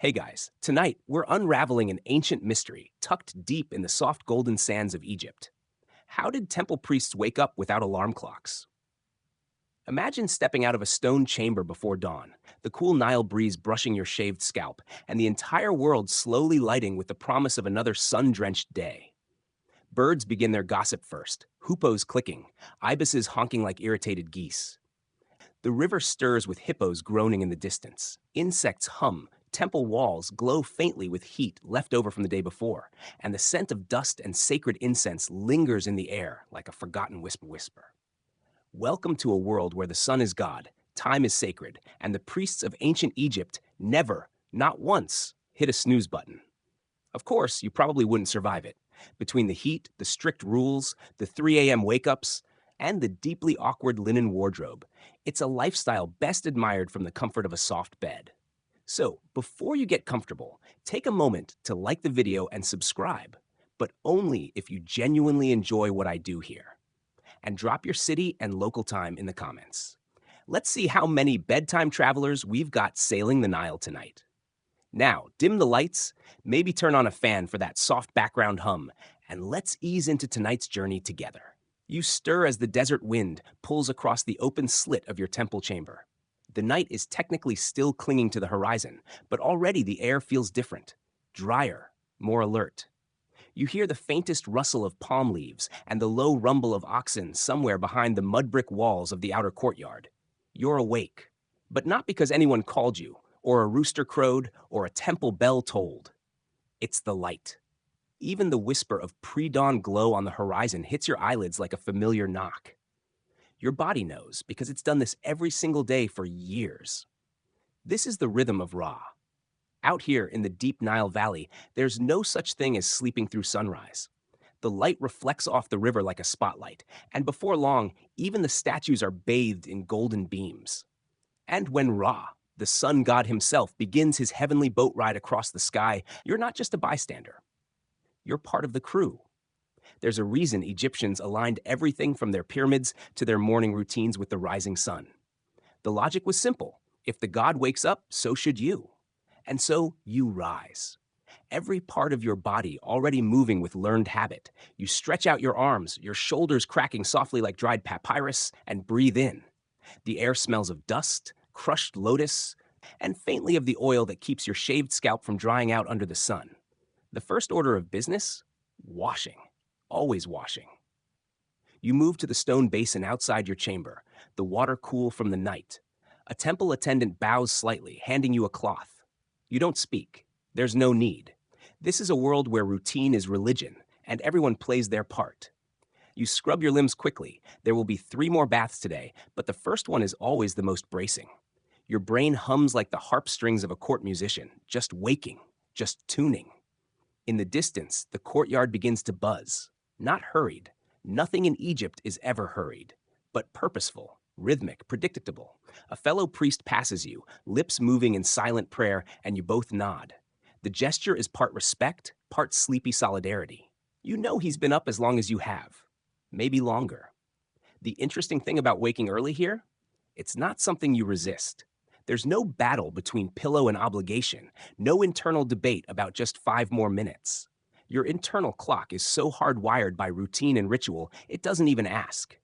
Hey guys, tonight we're unraveling an ancient mystery tucked deep in the soft golden sands of Egypt. How did temple priests wake up without alarm clocks? Imagine stepping out of a stone chamber before dawn, the cool Nile breeze brushing your shaved scalp, and the entire world slowly lighting with the promise of another sun drenched day. Birds begin their gossip first, hoopoes clicking, ibises honking like irritated geese. The river stirs with hippos groaning in the distance. Insects hum. Temple walls glow faintly with heat left over from the day before, and the scent of dust and sacred incense lingers in the air like a forgotten whisper. Welcome to a world where the sun is God, time is sacred, and the priests of ancient Egypt never, not once, hit a snooze button. Of course, you probably wouldn't survive it. Between the heat, the strict rules, the 3 a.m. wake ups, and the deeply awkward linen wardrobe, it's a lifestyle best admired from the comfort of a soft bed. So, before you get comfortable, take a moment to like the video and subscribe, but only if you genuinely enjoy what I do here. And drop your city and local time in the comments. Let's see how many bedtime travelers we've got sailing the Nile tonight. Now, dim the lights, maybe turn on a fan for that soft background hum, and let's ease into tonight's journey together. You stir as the desert wind pulls across the open slit of your temple chamber. The night is technically still clinging to the horizon, but already the air feels different, drier, more alert. You hear the faintest rustle of palm leaves and the low rumble of oxen somewhere behind the mud brick walls of the outer courtyard. You're awake, but not because anyone called you, or a rooster crowed, or a temple bell tolled. It's the light. Even the whisper of pre-dawn glow on the horizon hits your eyelids like a familiar knock. Your body knows because it's done this every single day for years. This is the rhythm of Ra. Out here in the deep Nile Valley, there's no such thing as sleeping through sunrise. The light reflects off the river like a spotlight, and before long, even the statues are bathed in golden beams. And when Ra, the sun god himself, begins his heavenly boat ride across the sky, you're not just a bystander. You're part of the crew. There's a reason Egyptians aligned everything from their pyramids to their morning routines with the rising sun. The logic was simple. If the god wakes up, so should you. And so you rise. Every part of your body already moving with learned habit. You stretch out your arms, your shoulders cracking softly like dried papyrus, and breathe in. The air smells of dust, crushed lotus, and faintly of the oil that keeps your shaved scalp from drying out under the sun. The first order of business? Washing. Always washing. You move to the stone basin outside your chamber, the water cool from the night. A temple attendant bows slightly, handing you a cloth. You don't speak. There's no need. This is a world where routine is religion, and everyone plays their part. You scrub your limbs quickly. There will be 3 more baths today, but the first one is always the most bracing. Your brain hums like the harp strings of a court musician, just waking, just tuning. In the distance, the courtyard begins to buzz. Not hurried. Nothing in Egypt is ever hurried, but purposeful, rhythmic, predictable. A fellow priest passes you, lips moving in silent prayer, and you both nod. The gesture is part respect, part sleepy solidarity. You know he's been up as long as you have, maybe longer. The interesting thing about waking early here? It's not something you resist. There's no battle between pillow and obligation, no internal debate about just 5 more minutes. Your internal clock is so hardwired by routine and ritual, it doesn't even ask.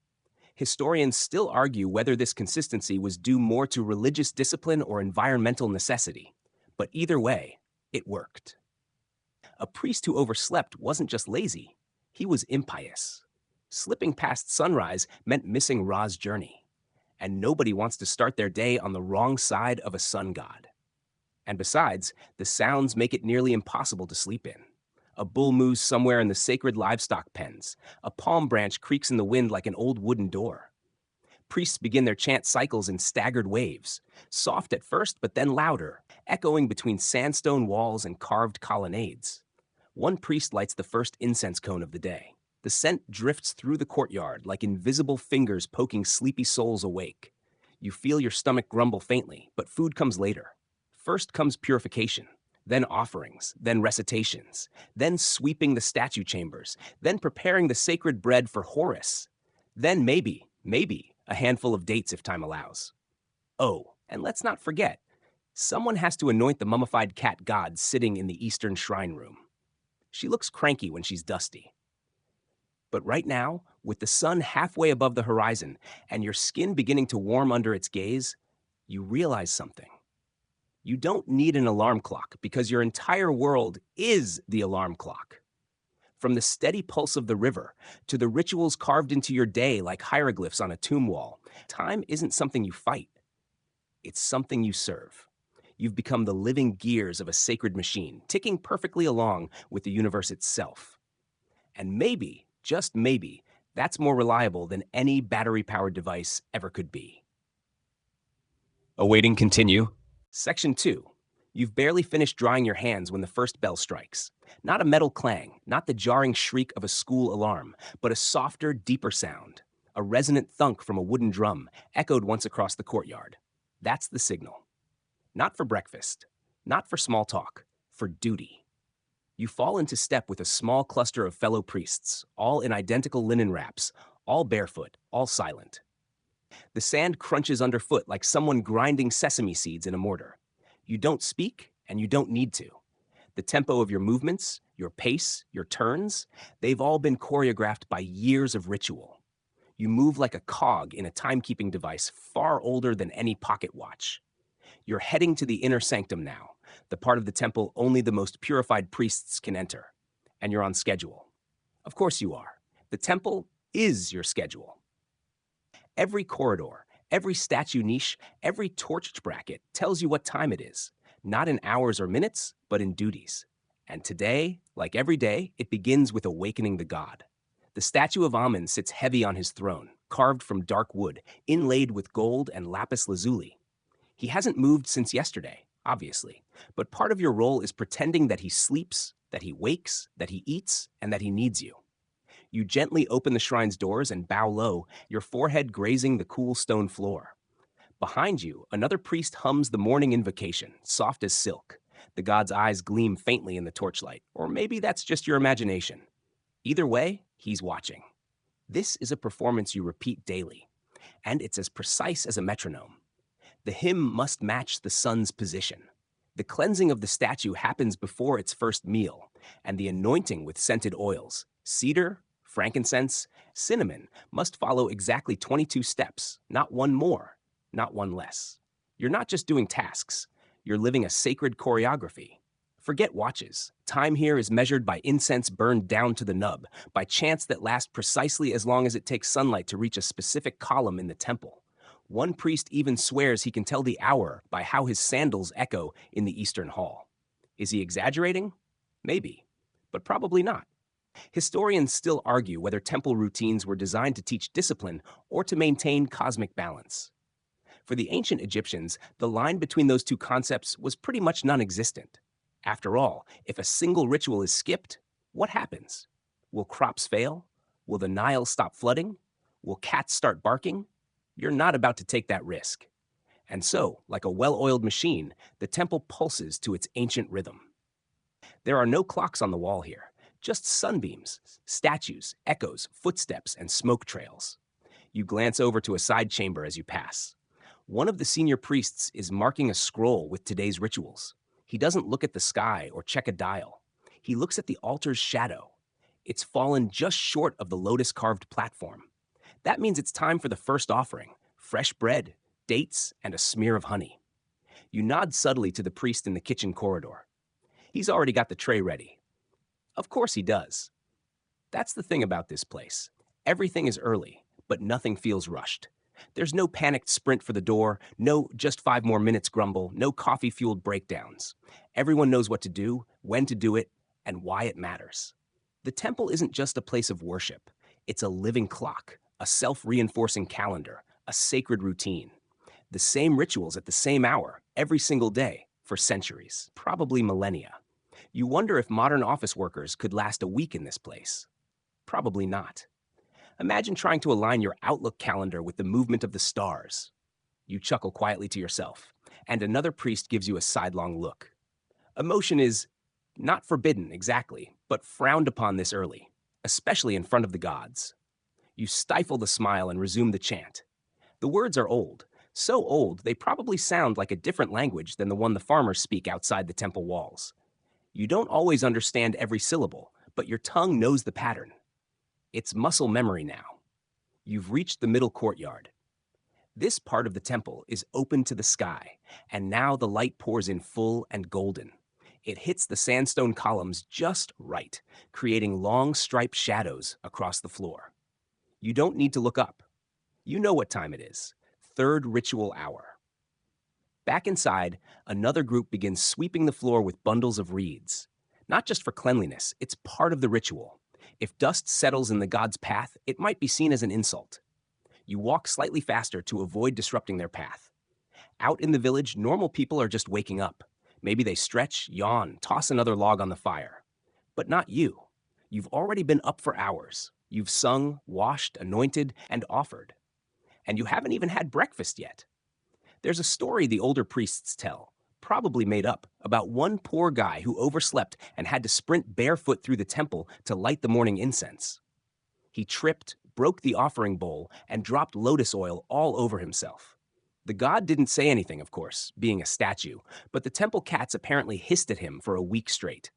Historians still argue whether this consistency was due more to religious discipline or environmental necessity. But either way, it worked. A priest who overslept wasn't just lazy, he was impious. Slipping past sunrise meant missing Ra's journey. And nobody wants to start their day on the wrong side of a sun god. And besides, the sounds make it nearly impossible to sleep in. A bull moos somewhere in the sacred livestock pens. A palm branch creaks in the wind like an old wooden door. Priests begin their chant cycles in staggered waves, soft at first but then louder, echoing between sandstone walls and carved colonnades. One priest lights the first incense cone of the day. The scent drifts through the courtyard like invisible fingers poking sleepy souls awake. You feel your stomach grumble faintly, but food comes later. First comes purification, then offerings, then recitations, then sweeping the statue chambers, then preparing the sacred bread for Horus, then maybe, a handful of dates if time allows. Oh, and let's not forget, Someone has to anoint the mummified cat god sitting in the eastern shrine room. She looks cranky when she's dusty. But right now, with the sun halfway above the horizon and your skin beginning to warm under its gaze, you realize something. You don't need an alarm clock because your entire world is the alarm clock. From the steady pulse of the river to the rituals carved into your day like hieroglyphs on a tomb wall, time isn't something you fight. It's something you serve. You've become the living gears of a sacred machine, ticking perfectly along with the universe itself. And maybe, just maybe, that's more reliable than any battery-powered device ever could be. Awaiting continue. Section 2. You've barely finished drying your hands when the first bell strikes. Not a metal clang, not the jarring shriek of a school alarm, but a softer, deeper sound. A resonant thunk from a wooden drum echoed once across the courtyard. That's the signal. Not for breakfast, not for small talk, for duty. You fall into step with a small cluster of fellow priests, all in identical linen wraps, all barefoot, all silent. The sand crunches underfoot like someone grinding sesame seeds in a mortar. You don't speak, and you don't need to. The tempo of your movements, your pace, your turns, they've all been choreographed by years of ritual. You move like a cog in a timekeeping device far older than any pocket watch. You're heading to the inner sanctum now, the part of the temple only the most purified priests can enter. And you're on schedule. Of course you are. The temple is your schedule. Every corridor, every statue niche, every torched bracket tells you what time it is, not in hours or minutes, but in duties. And today, like every day, it begins with awakening the god. The statue of Amun sits heavy on his throne, carved from dark wood, inlaid with gold and lapis lazuli. He hasn't moved since yesterday, obviously, but part of your role is pretending that he sleeps, that he wakes, that he eats, and that he needs you. You gently open the shrine's doors and bow low, your forehead grazing the cool stone floor. Behind you, another priest hums the morning invocation, soft as silk. The god's eyes gleam faintly in the torchlight, or maybe that's just your imagination. Either way, he's watching. This is a performance you repeat daily, and it's as precise as a metronome. The hymn must match the sun's position. The cleansing of the statue happens before its first meal, and the anointing with scented oils, cedar, frankincense, cinnamon, must follow exactly 22 steps, not one more, not one less. You're not just doing tasks, you're living a sacred choreography. Forget watches. Time here is measured by incense burned down to the nub, by chants that last precisely as long as it takes sunlight to reach a specific column in the temple. One priest even swears he can tell the hour by how his sandals echo in the eastern hall. Is he exaggerating? Maybe, but probably not. Historians still argue whether temple routines were designed to teach discipline or to maintain cosmic balance. For the ancient Egyptians, the line between those two concepts was pretty much non-existent. After all, if a single ritual is skipped, what happens? Will crops fail? Will the Nile stop flooding? Will cats start barking? You're not about to take that risk. And so, like a well-oiled machine, the temple pulses to its ancient rhythm. There are no clocks on the wall here, just sunbeams, statues, echoes, footsteps, and smoke trails. You glance over to a side chamber as you pass. One of the senior priests is marking a scroll with today's rituals. He doesn't look at the sky or check a dial. He looks at the altar's shadow. It's fallen just short of the lotus-carved platform. That means it's time for the first offering, fresh bread, dates, and a smear of honey. You nod subtly to the priest in the kitchen corridor. He's already got the tray ready. Of course he does. That's the thing about this place. Everything is early, but nothing feels rushed. There's no panicked sprint for the door, no just 5 more minutes grumble, no coffee-fueled breakdowns. Everyone knows what to do, when to do it, and why it matters. The temple isn't just a place of worship. It's a living clock, a self-reinforcing calendar, a sacred routine. The same rituals at the same hour, every single day, for centuries, probably millennia. You wonder if modern office workers could last a week in this place. Probably not. Imagine trying to align your Outlook calendar with the movement of the stars. You chuckle quietly to yourself, and another priest gives you a sidelong look. Emotion is not forbidden exactly, but frowned upon this early, especially in front of the gods. You stifle the smile and resume the chant. The words are old, So old, they probably sound like a different language than the one the farmers speak outside the temple walls. You don't always understand every syllable, but your tongue knows the pattern. It's muscle memory now. You've reached the middle courtyard. This part of the temple is open to the sky, and now the light pours in full and golden. It hits the sandstone columns just right, creating long striped shadows across the floor. You don't need to look up. You know what time it is. Third ritual hour. Back inside, another group begins sweeping the floor with bundles of reeds. Not just for cleanliness, it's part of the ritual. If dust settles in the god's path, it might be seen as an insult. You walk slightly faster to avoid disrupting their path. Out in the village, normal people are just waking up. Maybe they stretch, yawn, toss another log on the fire. But not you. You've already been up for hours. You've sung, washed, anointed, and offered. And you haven't even had breakfast yet. There's a story the older priests tell, probably made up, about one poor guy who overslept and had to sprint barefoot through the temple to light the morning incense. He tripped, broke the offering bowl, and dropped lotus oil all over himself. The god didn't say anything, of course, being a statue, but the temple cats apparently hissed at him for a week straight.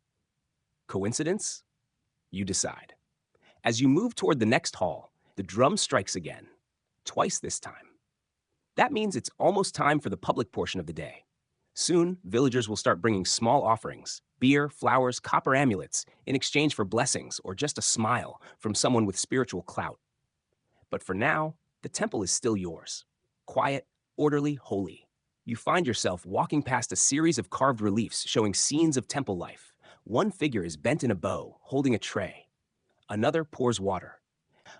Coincidence? You decide. As you move toward the next hall, the drum strikes again, twice this time. That means it's almost time for the public portion of the day. Soon, villagers will start bringing small offerings, beer, flowers, copper amulets, in exchange for blessings or just a smile from someone with spiritual clout. But for now, the temple is still yours. Quiet, orderly, holy. You find yourself walking past a series of carved reliefs showing scenes of temple life. One figure is bent in a bow, holding a tray. Another pours water.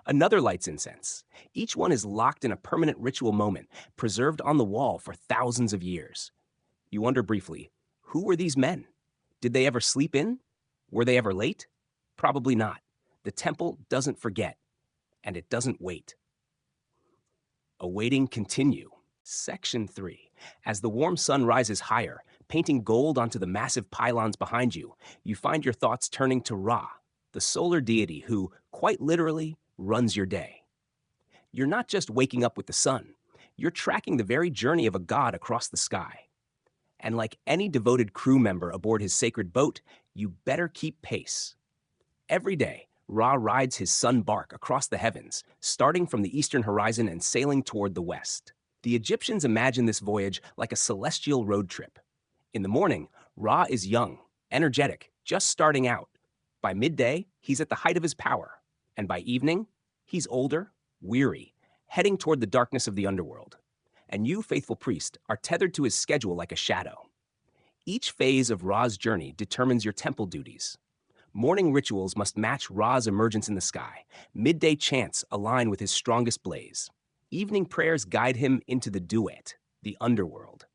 Another lights incense. Each one is locked in a permanent ritual moment, preserved on the wall for thousands of years. You wonder briefly, who were these men? Did they ever sleep in? Were they ever late? Probably not. The temple doesn't forget, and it doesn't wait. Awaiting continue. Section 3. As the warm sun rises higher, painting gold onto the massive pylons behind you, you find your thoughts turning to Ra, the solar deity who, quite literally, runs your day. You're not just waking up with the sun. You're tracking the very journey of a god across the sky. And like any devoted crew member aboard his sacred boat, you better keep pace. Every day, Ra rides his sun bark across the heavens, starting from the eastern horizon and sailing toward the west. The Egyptians imagine this voyage like a celestial road trip. In the morning, Ra is young, energetic, just starting out. By midday, he's at the height of his power. And by evening, he's older, weary, heading toward the darkness of the underworld. And you, faithful priest, are tethered to his schedule like a shadow. Each phase of Ra's journey determines your temple duties. Morning rituals must match Ra's emergence in the sky. Midday chants align with his strongest blaze. Evening prayers guide him into the duet, the underworld.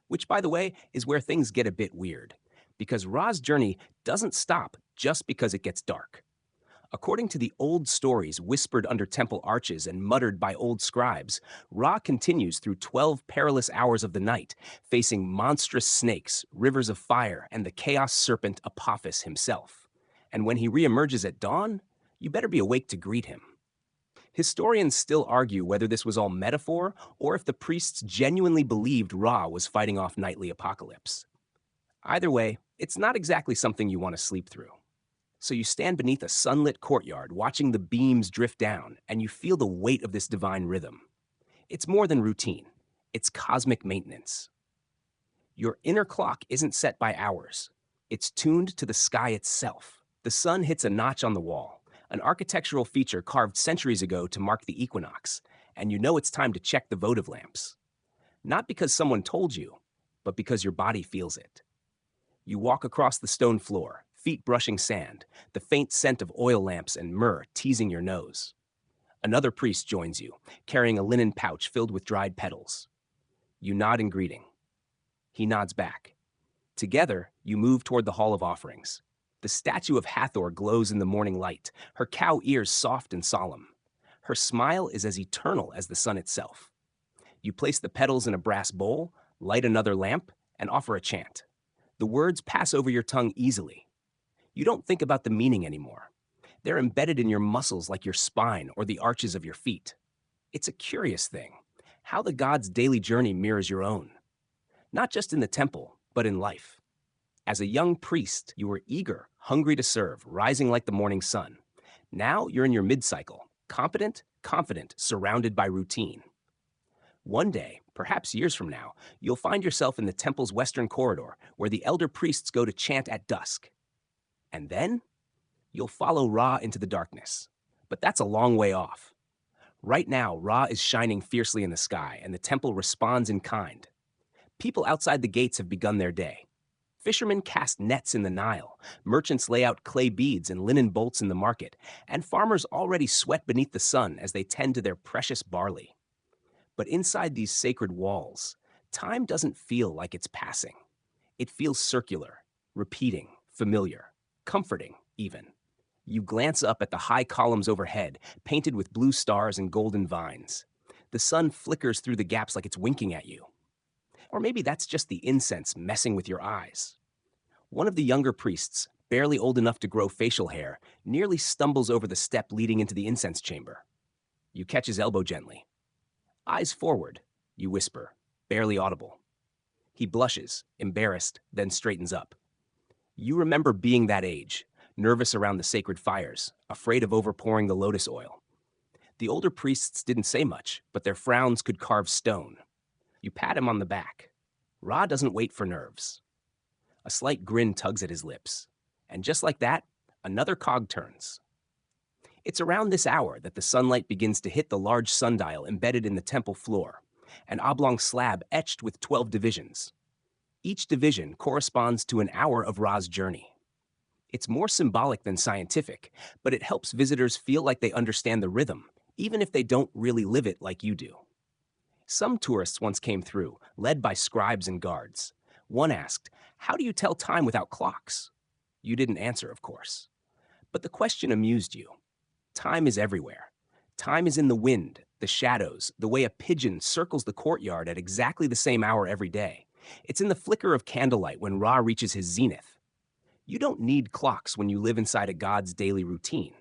Which, by the way, is where things get a bit weird. Because Ra's journey doesn't stop just because it gets dark. According to the old stories whispered under temple arches and muttered by old scribes, Ra continues through 12 perilous hours of the night, facing monstrous snakes, rivers of fire, and the chaos serpent Apophis himself. And when he reemerges at dawn, you better be awake to greet him. Historians still argue whether this was all metaphor or if the priests genuinely believed Ra was fighting off nightly apocalypse. Either way, it's not exactly something you want to sleep through. So you stand beneath a sunlit courtyard, watching the beams drift down, and you feel the weight of this divine rhythm. It's more than routine. It's cosmic maintenance. Your inner clock isn't set by hours. It's tuned to the sky itself. The sun hits a notch on the wall, an architectural feature carved centuries ago to mark the equinox, and you know it's time to check the votive lamps. Not because someone told you, but because your body feels it. You walk across the stone floor, feet brushing sand, the faint scent of oil lamps and myrrh teasing your nose. Another priest joins you, carrying a linen pouch filled with dried petals. You nod in greeting. He nods back. Together, you move toward the Hall of Offerings. The statue of Hathor glows in the morning light, her cow ears soft and solemn. Her smile is as eternal as the sun itself. You place the petals in a brass bowl, light another lamp, and offer a chant. The words pass over your tongue easily. You don't think about the meaning anymore. They're embedded in your muscles like your spine or the arches of your feet. It's a curious thing. how the god's daily journey mirrors your own, not just in the temple, but in life. As a young priest, you were eager, hungry to serve, rising like the morning sun. Now you're in your mid-cycle, competent, confident, surrounded by routine. One day, perhaps years from now, you'll find yourself in the temple's western corridor, where the elder priests go to chant at dusk. And then, you'll follow Ra into the darkness. But that's a long way off. Right now, Ra is shining fiercely in the sky, and the temple responds in kind. People outside the gates have begun their day. Fishermen cast nets in the Nile, merchants lay out clay beads and linen bolts in the market, and farmers already sweat beneath the sun as they tend to their precious barley. But inside these sacred walls, time doesn't feel like it's passing. It feels circular, repeating, familiar, comforting, even. You glance up at the high columns overhead, painted with blue stars and golden vines. The sun flickers through the gaps like it's winking at you. Or maybe that's just the incense messing with your eyes. One of the younger priests, barely old enough to grow facial hair, nearly stumbles over the step leading into the incense chamber. You catch his elbow gently. Eyes forward, you whisper, barely audible. He blushes, embarrassed, then straightens up. You remember being that age, nervous around the sacred fires, afraid of overpouring the lotus oil. The older priests didn't say much, but their frowns could carve stone. You pat him on the back. Ra doesn't wait for nerves. A slight grin tugs at his lips. And just like that, another cog turns. It's around this hour that the sunlight begins to hit the large sundial embedded in the temple floor, an oblong slab etched with 12 divisions. Each division corresponds to an hour of Ra's journey. It's more symbolic than scientific, but it helps visitors feel like they understand the rhythm, even if they don't really live it like you do. Some tourists once came through, led by scribes and guards. One asked, "How do you tell time without clocks?" You didn't answer, of course. But the question amused you. Time is everywhere. Time is in the wind, the shadows, the way a pigeon circles the courtyard at exactly the same hour every day. It's in the flicker of candlelight when Ra reaches his zenith. You don't need clocks when you live inside a god's daily routine.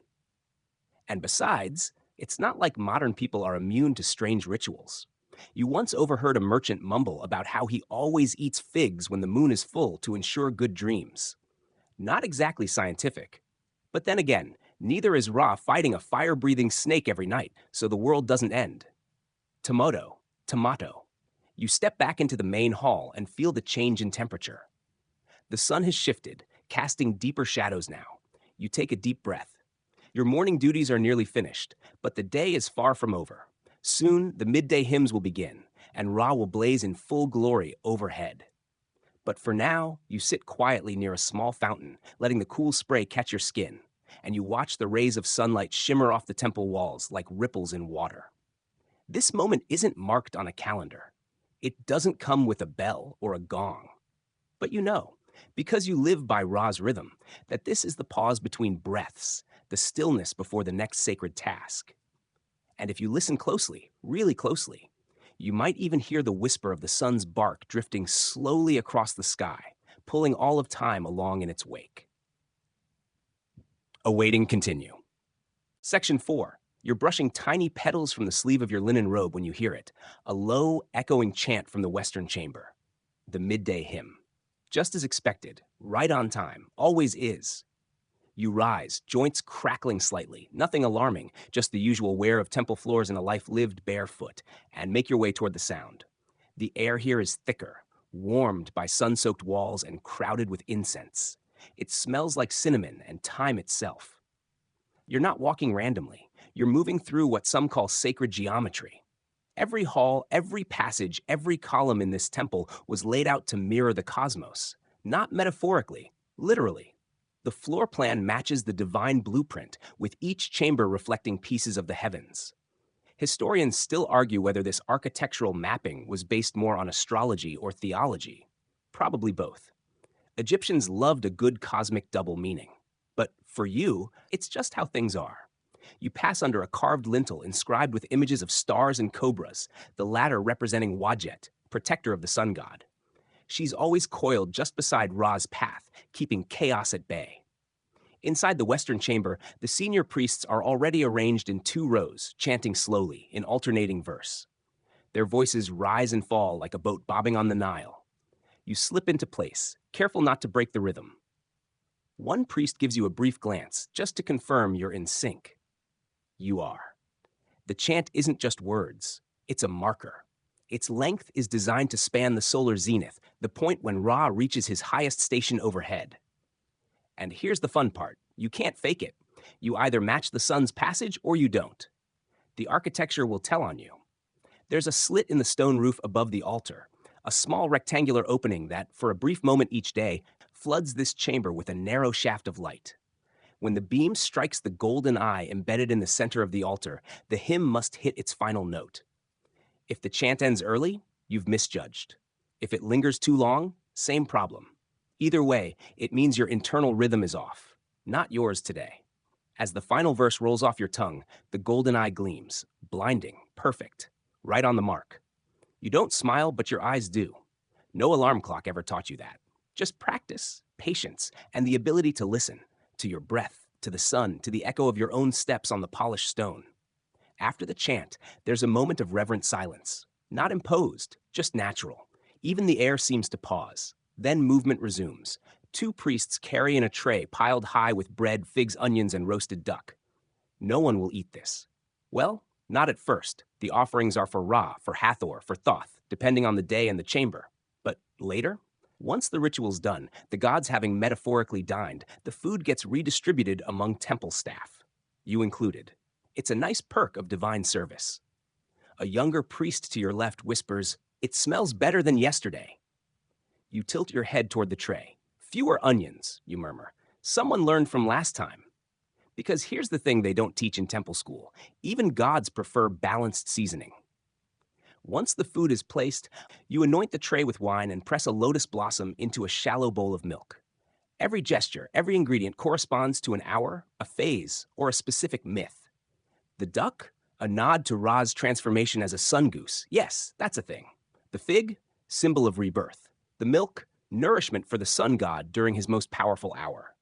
And besides, it's not like modern people are immune to strange rituals. You once overheard a merchant mumble about how he always eats figs when the moon is full to ensure good dreams. Not exactly scientific. But then again, neither is Ra fighting a fire-breathing snake every night, so the world doesn't end. Tomato. You step back into the main hall and feel the change in temperature. The sun has shifted, casting deeper shadows now. You take a deep breath. Your morning duties are nearly finished, but the day is far from over. Soon, the midday hymns will begin, and Ra will blaze in full glory overhead. But for now, you sit quietly near a small fountain, letting the cool spray catch your skin, and you watch the rays of sunlight shimmer off the temple walls like ripples in water. This moment isn't marked on a calendar. It doesn't come with a bell or a gong. But you know, because you live by Ra's rhythm, that this is the pause between breaths, the stillness before the next sacred task. And if you listen closely, really closely, you might even hear the whisper of the sun's bark drifting slowly across the sky, pulling all of time along in its wake. Awaiting continue. Section 4. You're brushing tiny petals from the sleeve of your linen robe when you hear it, a low, echoing chant from the western chamber. The midday hymn. Just as expected, right on time, always is. You rise, joints crackling slightly, nothing alarming, just the usual wear of temple floors in a life lived barefoot, and make your way toward the sound. The air here is thicker, warmed by sun-soaked walls and crowded with incense. It smells like cinnamon and time itself. You're not walking randomly. You're moving through what some call sacred geometry. Every hall, every passage, every column in this temple was laid out to mirror the cosmos, not metaphorically, literally. The floor plan matches the divine blueprint, with each chamber reflecting pieces of the heavens. Historians still argue whether this architectural mapping was based more on astrology or theology. Probably both. Egyptians loved a good cosmic double meaning. But for you, it's just how things are. You pass under a carved lintel inscribed with images of stars and cobras, the latter representing Wadjet, protector of the sun god. She's always coiled just beside Ra's path, keeping chaos at bay. Inside the western chamber, the senior priests are already arranged in 2 rows, chanting slowly, in alternating verse. Their voices rise and fall like a boat bobbing on the Nile. You slip into place, careful not to break the rhythm. One priest gives you a brief glance, just to confirm you're in sync. You are. The chant isn't just words, it's a marker. Its length is designed to span the solar zenith, the point when Ra reaches his highest station overhead. And here's the fun part. You can't fake it. You either match the sun's passage or you don't. The architecture will tell on you. There's a slit in the stone roof above the altar, a small rectangular opening that, for a brief moment each day, floods this chamber with a narrow shaft of light. When the beam strikes the golden eye embedded in the center of the altar, the hymn must hit its final note. If the chant ends early, you've misjudged. If it lingers too long, same problem. Either way, it means your internal rhythm is off, not yours today. As the final verse rolls off your tongue, the golden eye gleams, blinding, perfect, right on the mark. You don't smile, but your eyes do. No alarm clock ever taught you that. Just practice, patience, and the ability to listen, to your breath, to the sun, to the echo of your own steps on the polished stone. After the chant, there's a moment of reverent silence. Not imposed, just natural. Even the air seems to pause. Then movement resumes. Two priests carry in a tray piled high with bread, figs, onions, and roasted duck. No one will eat this. Well, not at first. The offerings are for Ra, for Hathor, for Thoth, depending on the day and the chamber. But later? Once the ritual's done, the gods having metaphorically dined, the food gets redistributed among temple staff. You included. It's a nice perk of divine service. A younger priest to your left whispers, "It smells better than yesterday." You tilt your head toward the tray. "Fewer onions," you murmur. "Someone learned from last time." Because here's the thing they don't teach in temple school. Even gods prefer balanced seasoning. Once the food is placed, you anoint the tray with wine and press a lotus blossom into a shallow bowl of milk. Every gesture, every ingredient corresponds to an hour, a phase, or a specific myth. The duck? A nod to Ra's transformation as a sun goose. Yes, that's a thing. The fig? Symbol of rebirth. The milk? Nourishment for the sun god during his most powerful hour.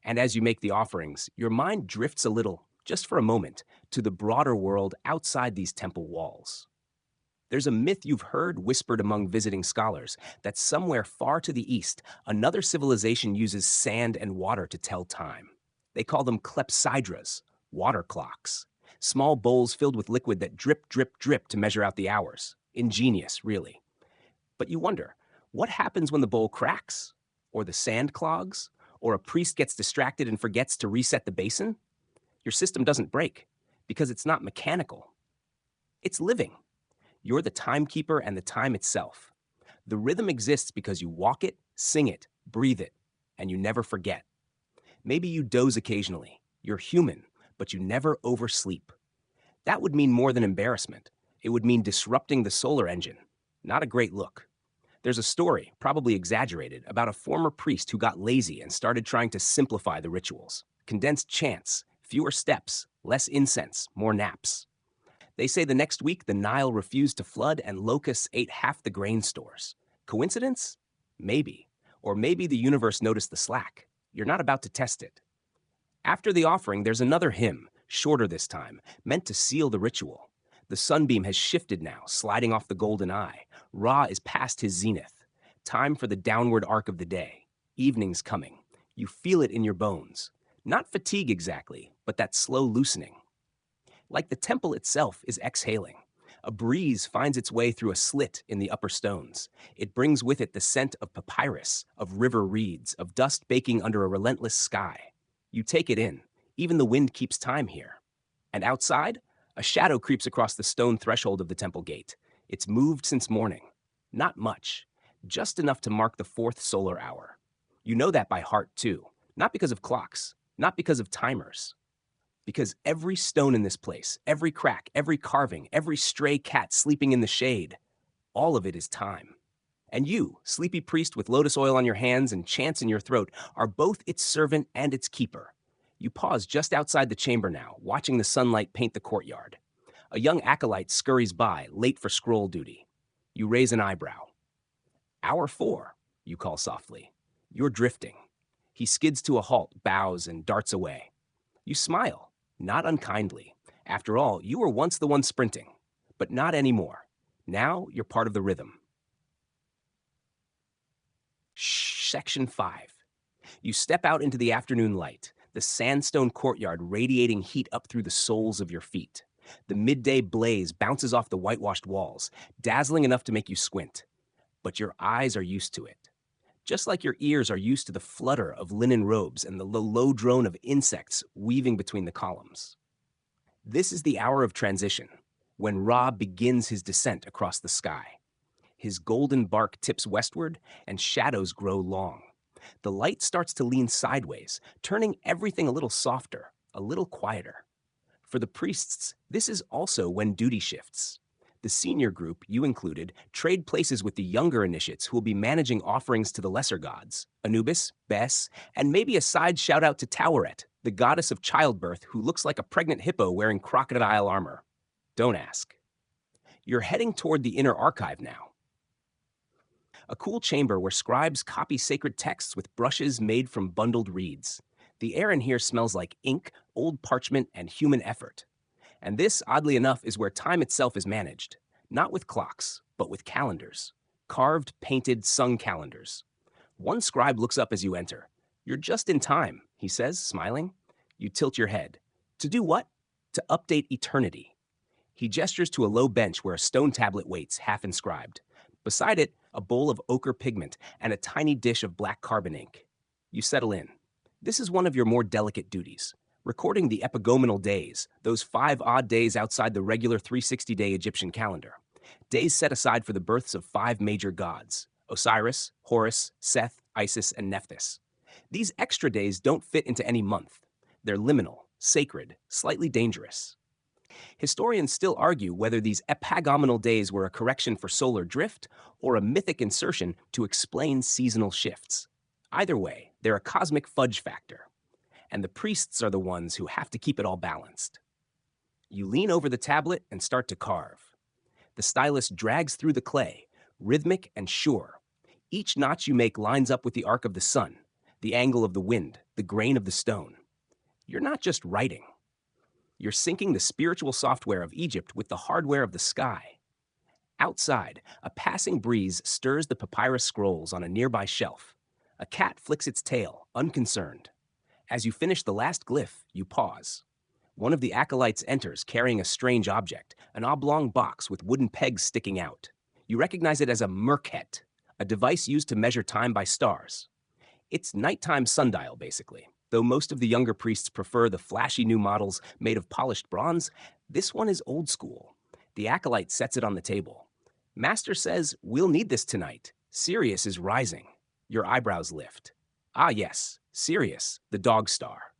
And as you make the offerings, your mind drifts a little, just for a moment, to the broader world outside these temple walls. There's a myth you've heard whispered among visiting scholars that somewhere far to the east, another civilization uses sand and water to tell time. They call them clepsydras, water clocks. Small bowls filled with liquid that drip, drip, drip to measure out the hours. Ingenious, really. But you wonder, what happens when the bowl cracks? Or the sand clogs? Or a priest gets distracted and forgets to reset the basin? Your system doesn't break, because it's not mechanical. It's living. You're the timekeeper and the time itself. The rhythm exists because you walk it, sing it, breathe it, and you never forget. Maybe you doze occasionally. You're human, but you never oversleep. That would mean more than embarrassment. It would mean disrupting the solar engine. Not a great look. There's a story, probably exaggerated, about a former priest who got lazy and started trying to simplify the rituals. Condensed chants, fewer steps, less incense, more naps. They say the next week the Nile refused to flood and locusts ate half the grain stores. Coincidence? Maybe. Or maybe the universe noticed the slack. You're not about to test it. After the offering, there's another hymn, shorter this time, meant to seal the ritual. The sunbeam has shifted now, sliding off the golden eye. Ra is past his zenith. Time for the downward arc of the day. Evening's coming. You feel it in your bones. Not fatigue exactly, but that slow loosening. Like the temple itself is exhaling. A breeze finds its way through a slit in the upper stones. It brings with it the scent of papyrus, of river reeds, of dust baking under a relentless sky. You take it in. Even the wind keeps time here. And outside, a shadow creeps across the stone threshold of the temple gate. It's moved since morning. Not much. Just enough to mark the 4th solar hour. You know that by heart, too. Not because of clocks. Not because of timers. Because every stone in this place, every crack, every carving, every stray cat sleeping in the shade, all of it is time. And you, sleepy priest with lotus oil on your hands and chants in your throat, are both its servant and its keeper. You pause just outside the chamber now, watching the sunlight paint the courtyard. A young acolyte scurries by, late for scroll duty. You raise an eyebrow. "Hour 4, you call softly. You're drifting. He skids to a halt, bows, and darts away. You smile, not unkindly. After all, you were once the one sprinting. But not anymore. Now you're part of the rhythm. Section 5. You step out into the afternoon light, the sandstone courtyard radiating heat up through the soles of your feet. The midday blaze bounces off the whitewashed walls, dazzling enough to make you squint. But your eyes are used to it. Just like your ears are used to the flutter of linen robes and the low drone of insects weaving between the columns. This is the hour of transition, when Ra begins his descent across the sky. His golden bark tips westward, and shadows grow long. The light starts to lean sideways, turning everything a little softer, a little quieter. For the priests, this is also when duty shifts. The senior group, you included, trade places with the younger initiates who will be managing offerings to the lesser gods, Anubis, Bes, and maybe a side shout out to Taweret, the goddess of childbirth who looks like a pregnant hippo wearing crocodile armor. Don't ask. You're heading toward the inner archive now. A cool chamber where scribes copy sacred texts with brushes made from bundled reeds. The air in here smells like ink, old parchment, and human effort. And this, oddly enough, is where time itself is managed. Not with clocks, but with calendars. Carved, painted, sung calendars. One scribe looks up as you enter. You're just in time, he says, smiling. You tilt your head. To do what? To update eternity. He gestures to a low bench where a stone tablet waits, half inscribed. Beside it, a bowl of ochre pigment and a tiny dish of black carbon ink. You settle in. This is one of your more delicate duties. Recording the epigomenal days, those 5 odd days outside the regular 360-day Egyptian calendar. Days set aside for the births of 5 major gods: Osiris, Horus, Seth, Isis, and Nephthys. These extra days don't fit into any month. They're liminal, sacred, slightly dangerous. Historians still argue whether these epagomenal days were a correction for solar drift or a mythic insertion to explain seasonal shifts. Either way, they're a cosmic fudge factor. And the priests are the ones who have to keep it all balanced. You lean over the tablet and start to carve. The stylus drags through the clay, rhythmic and sure. Each notch you make lines up with the arc of the sun, the angle of the wind, the grain of the stone. You're not just writing. You're syncing the spiritual software of Egypt with the hardware of the sky. Outside, a passing breeze stirs the papyrus scrolls on a nearby shelf. A cat flicks its tail, unconcerned. As you finish the last glyph, you pause. One of the acolytes enters carrying a strange object, an oblong box with wooden pegs sticking out. You recognize it as a merkhet, a device used to measure time by stars. It's nighttime sundial, basically. Though most of the younger priests prefer the flashy new models made of polished bronze, this one is old school. The acolyte sets it on the table. Master says, "We'll need this tonight. Sirius is rising." Your eyebrows lift. Ah yes, Sirius, the dog star.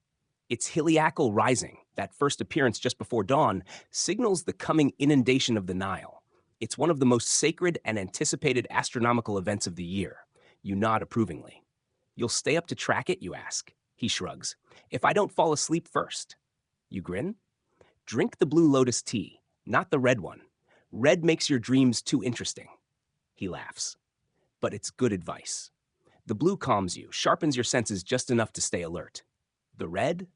Its Heliacal rising, that first appearance just before dawn, signals the coming inundation of the Nile. It's one of the most sacred and anticipated astronomical events of the year. You nod approvingly. You'll stay up to track it, you ask. He shrugs. If I don't fall asleep first. You grin? Drink the Blue Lotus tea, not the red one. Red makes your dreams too interesting. He laughs. But it's good advice. The blue calms you, sharpens your senses just enough to stay alert. The red?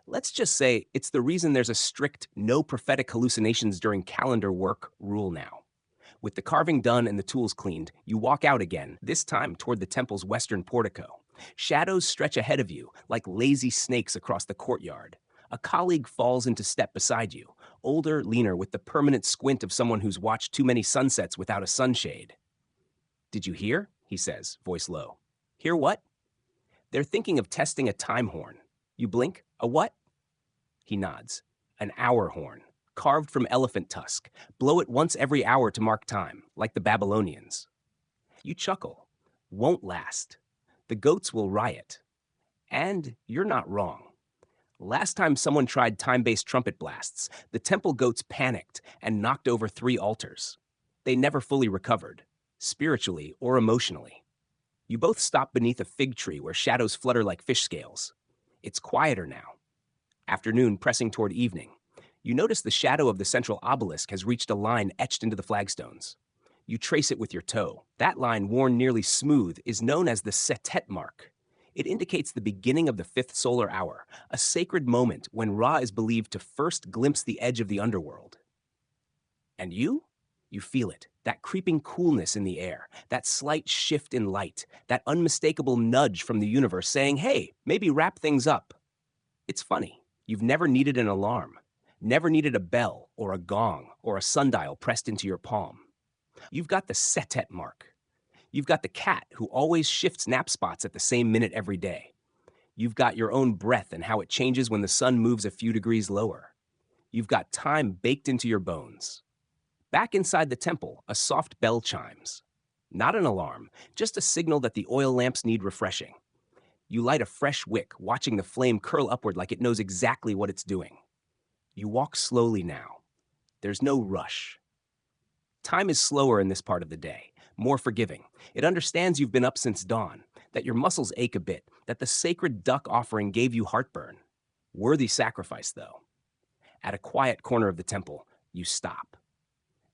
Let's just say it's the reason there's a strict no prophetic hallucinations during calendar work rule now. With the carving done and the tools cleaned, you walk out again, this time toward the temple's western portico. Shadows stretch ahead of you, like lazy snakes across the courtyard. A colleague falls into step beside you, older, leaner, with the permanent squint of someone who's watched too many sunsets without a sunshade. Did you hear? He says, voice low. Hear what? They're thinking of testing a time horn. You blink. A what? He nods. An hour horn, carved from elephant tusk. Blow it once every hour to mark time, like the Babylonians. You chuckle. Won't last. The goats will riot. And you're not wrong. Last time someone tried time-based trumpet blasts, the temple goats panicked and knocked over 3 altars. They never fully recovered, spiritually or emotionally. You both stop beneath a fig tree where shadows flutter like fish scales. It's quieter now. Afternoon pressing toward evening. You notice the shadow of the central obelisk has reached a line etched into the flagstones. You trace it with your toe. That line, worn nearly smooth, is known as the Setet mark. It indicates the beginning of the 5th solar hour, a sacred moment when Ra is believed to first glimpse the edge of the underworld. And you? You feel it. That creeping coolness in the air, that slight shift in light, that unmistakable nudge from the universe saying, hey, maybe wrap things up. It's funny. You've never needed an alarm, never needed a bell or a gong or a sundial pressed into your palm. You've got the setet mark. You've got the cat who always shifts nap spots at the same minute every day. You've got your own breath and how it changes when the sun moves a few degrees lower. You've got time baked into your bones. Back inside the temple, a soft bell chimes. Not an alarm, just a signal that the oil lamps need refreshing. You light a fresh wick, watching the flame curl upward like it knows exactly what it's doing. You walk slowly now. There's no rush. Time is slower in this part of the day, more forgiving. It understands you've been up since dawn, that your muscles ache a bit, that the sacred duck offering gave you heartburn. Worthy sacrifice, though. At a quiet corner of the temple, you stop.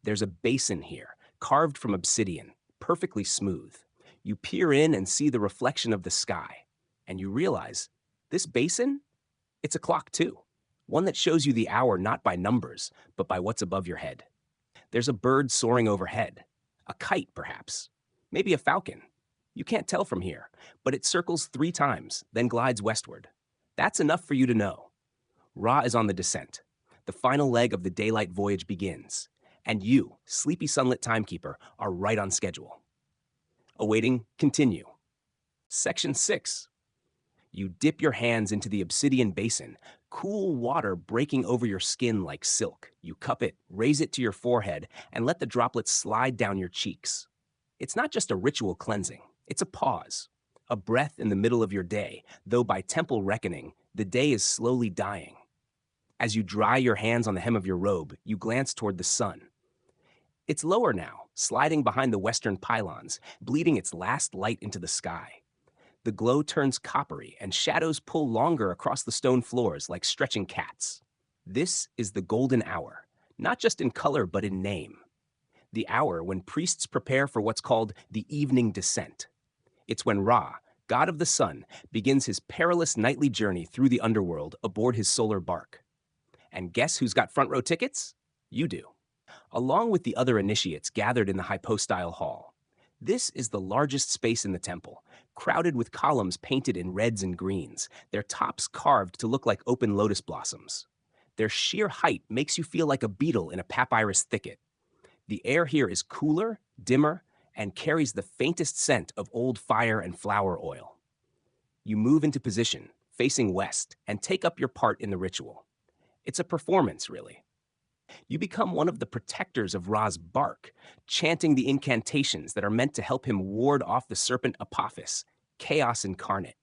There's a basin here, carved from obsidian, perfectly smooth. You peer in and see the reflection of the sky, and you realize, this basin? It's a clock too. One that shows you the hour not by numbers, but by what's above your head. There's a bird soaring overhead. A kite, perhaps. Maybe a falcon. You can't tell from here, but it circles 3 times, then glides westward. That's enough for you to know. Ra is on the descent. The final leg of the daylight voyage begins, and you, sleepy sunlit timekeeper, are right on schedule. Awaiting, continue. Section 6. You dip your hands into the obsidian basin, cool water breaking over your skin like silk. You cup it, raise it to your forehead, and let the droplets slide down your cheeks. It's not just a ritual cleansing, it's a pause, a breath in the middle of your day, though by temple reckoning, the day is slowly dying. As you dry your hands on the hem of your robe, you glance toward the sun. It's lower now, sliding behind the western pylons, bleeding its last light into the sky. The glow turns coppery, and shadows pull longer across the stone floors like stretching cats. This is the golden hour, not just in color but in name. The hour when priests prepare for what's called the evening descent. It's when Ra, god of the sun, begins his perilous nightly journey through the underworld aboard his solar bark. And guess who's got front row tickets? You do. Along with the other initiates gathered in the hypostyle hall. This is the largest space in the temple, crowded with columns painted in reds and greens, their tops carved to look like open lotus blossoms. Their sheer height makes you feel like a beetle in a papyrus thicket. The air here is cooler, dimmer, and carries the faintest scent of old fire and flower oil. You move into position, facing west, and take up your part in the ritual. It's a performance, really. You become one of the protectors of Ra's bark, chanting the incantations that are meant to help him ward off the serpent Apophis, chaos incarnate.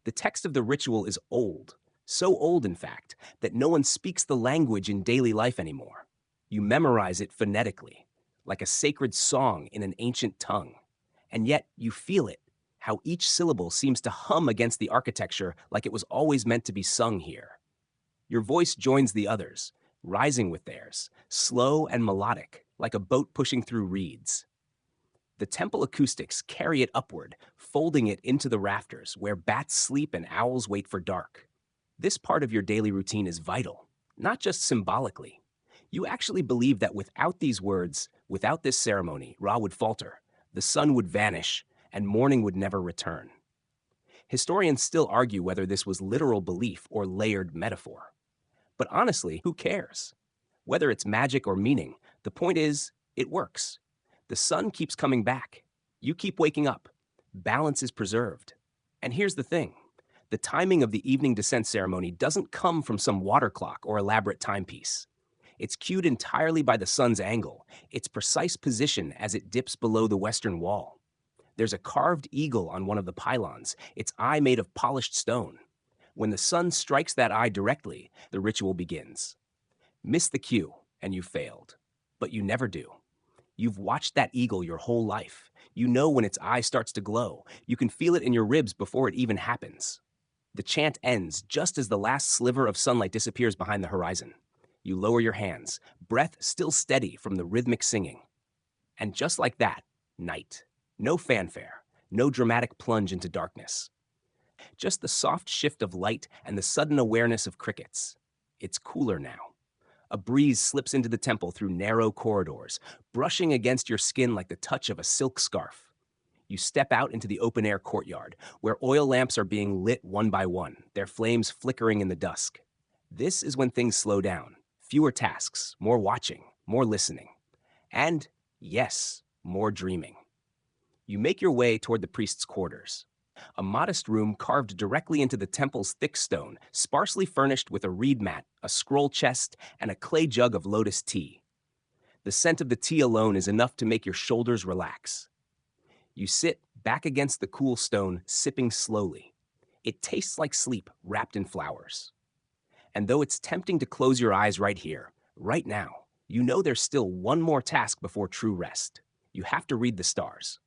The text of the ritual is old, so old, in fact, that no one speaks the language in daily life anymore. You memorize it phonetically, like a sacred song in an ancient tongue. And yet you feel it, how each syllable seems to hum against the architecture like it was always meant to be sung here. Your voice joins the others, rising with theirs, slow and melodic, like a boat pushing through reeds. The temple acoustics carry it upward, folding it into the rafters, where bats sleep and owls wait for dark. This part of your daily routine is vital, not just symbolically. You actually believe that without these words, without this ceremony, Ra would falter, the sun would vanish, and morning would never return. Historians still argue whether this was literal belief or layered metaphor. But honestly, who cares? Whether it's magic or meaning, the point is, it works. The sun keeps coming back. You keep waking up. Balance is preserved. And here's the thing. The timing of the evening descent ceremony doesn't come from some water clock or elaborate timepiece. It's cued entirely by the sun's angle, its precise position as it dips below the western wall. There's a carved eagle on one of the pylons, its eye made of polished stone. When the sun strikes that eye directly, the ritual begins. Miss the cue, and you failed. But you never do. You've watched that eagle your whole life. You know when its eye starts to glow. You can feel it in your ribs before it even happens. The chant ends just as the last sliver of sunlight disappears behind the horizon. You lower your hands, breath still steady from the rhythmic singing. And just like that, night. No fanfare, no dramatic plunge into darkness. Just the soft shift of light and the sudden awareness of crickets. It's cooler now. A breeze slips into the temple through narrow corridors, brushing against your skin like the touch of a silk scarf. You step out into the open-air courtyard, where oil lamps are being lit one by one, their flames flickering in the dusk. This is when things slow down. Fewer tasks, more watching, more listening. And, yes, more dreaming. You make your way toward the priest's quarters. A modest room carved directly into the temple's thick stone, sparsely furnished with a reed mat, a scroll chest, and a clay jug of lotus tea. The scent of the tea alone is enough to make your shoulders relax. You sit back against the cool stone, sipping slowly. It tastes like sleep wrapped in flowers. And though it's tempting to close your eyes right here, right now, you know there's still one more task before true rest. You have to read the stars.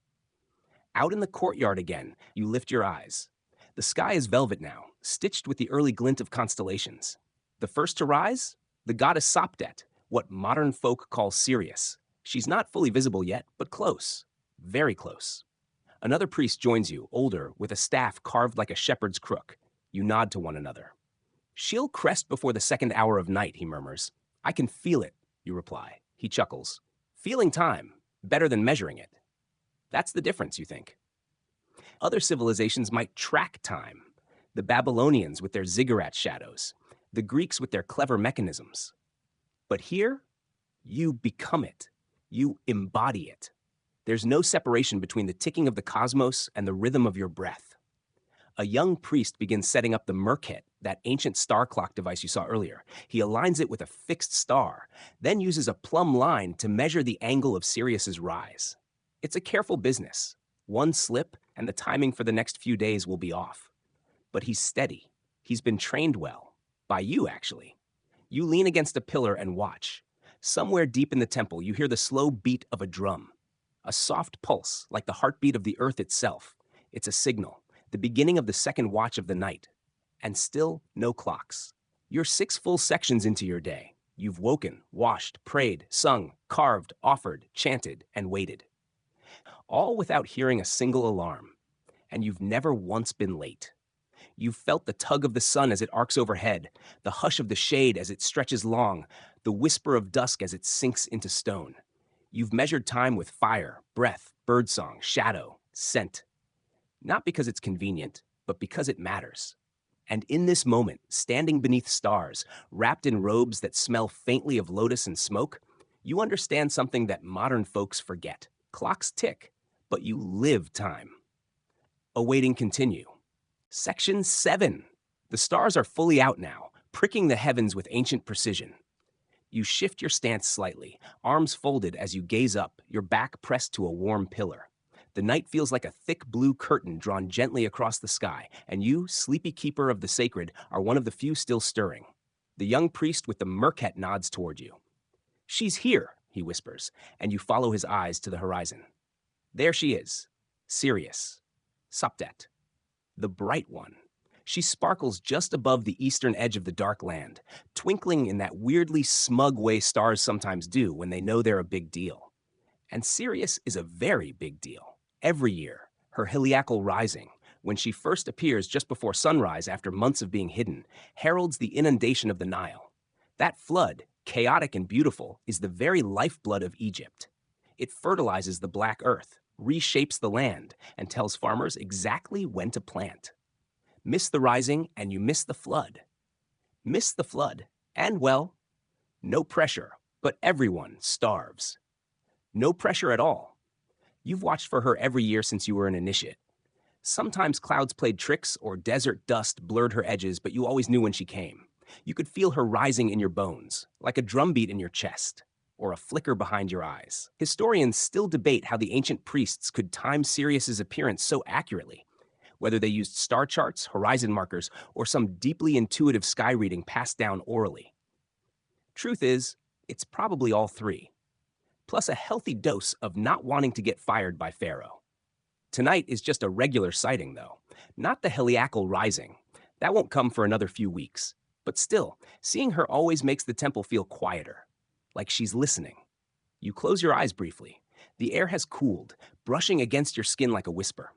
Out in the courtyard again, you lift your eyes. The sky is velvet now, stitched with the early glint of constellations. The first to rise? The goddess Sopdet, what modern folk call Sirius. She's not fully visible yet, but close. Very close. Another priest joins you, older, with a staff carved like a shepherd's crook. You nod to one another. "She'll crest before the second hour of night," he murmurs. "I can feel it," you reply. He chuckles. "Feeling time, better than measuring it." That's the difference, you think. Other civilizations might track time. The Babylonians with their ziggurat shadows. The Greeks with their clever mechanisms. But here, you become it. You embody it. There's no separation between the ticking of the cosmos and the rhythm of your breath. A young priest begins setting up the Merkhet, that ancient star clock device you saw earlier. He aligns it with a fixed star, then uses a plumb line to measure the angle of Sirius's rise. It's a careful business. One slip, and the timing for the next few days will be off. But he's steady. He's been trained well. By you, actually. You lean against a pillar and watch. Somewhere deep in the temple, you hear the slow beat of a drum. A soft pulse, like the heartbeat of the earth itself. It's a signal, the beginning of the second watch of the night. And still, no clocks. You're 6 full sections into your day. You've woken, washed, prayed, sung, carved, offered, chanted, and waited. All without hearing a single alarm. And you've never once been late. You've felt the tug of the sun as it arcs overhead, the hush of the shade as it stretches long, the whisper of dusk as it sinks into stone. You've measured time with fire, breath, birdsong, shadow, scent. Not because it's convenient, but because it matters. And in this moment, standing beneath stars, wrapped in robes that smell faintly of lotus and smoke, you understand something that modern folks forget. Clocks tick, but you live time. Awaiting continue. Section 7. The stars are fully out now, pricking the heavens with ancient precision. You shift your stance slightly, arms folded as you gaze up, your back pressed to a warm pillar. The night feels like a thick blue curtain drawn gently across the sky, and you, sleepy keeper of the sacred, are one of the few still stirring. The young priest with the Merkhet nods toward you. "She's here," he whispers, and you follow his eyes to the horizon. There she is, Sirius, Sopdet, the bright one. She sparkles just above the eastern edge of the dark land, twinkling in that weirdly smug way stars sometimes do when they know they're a big deal. And Sirius is a very big deal. Every year, her heliacal rising, when she first appears just before sunrise after months of being hidden, heralds the inundation of the Nile. That flood, chaotic and beautiful, is the very lifeblood of Egypt. It fertilizes the black earth, reshapes the land, and tells farmers exactly when to plant. Miss the rising and you miss the flood. Miss the flood, and well, no pressure, but everyone starves. No pressure at all. You've watched for her every year since you were an initiate. Sometimes clouds played tricks or desert dust blurred her edges, but you always knew when she came. You could feel her rising in your bones, like a drumbeat in your chest, or a flicker behind your eyes. Historians still debate how the ancient priests could time Sirius's appearance so accurately, whether they used star charts, horizon markers, or some deeply intuitive sky reading passed down orally. Truth is, it's probably all three, plus a healthy dose of not wanting to get fired by Pharaoh. Tonight is just a regular sighting, though, not the heliacal rising. That won't come for another few weeks. But still, seeing her always makes the temple feel quieter, like she's listening. You close your eyes briefly. The air has cooled, brushing against your skin like a whisper.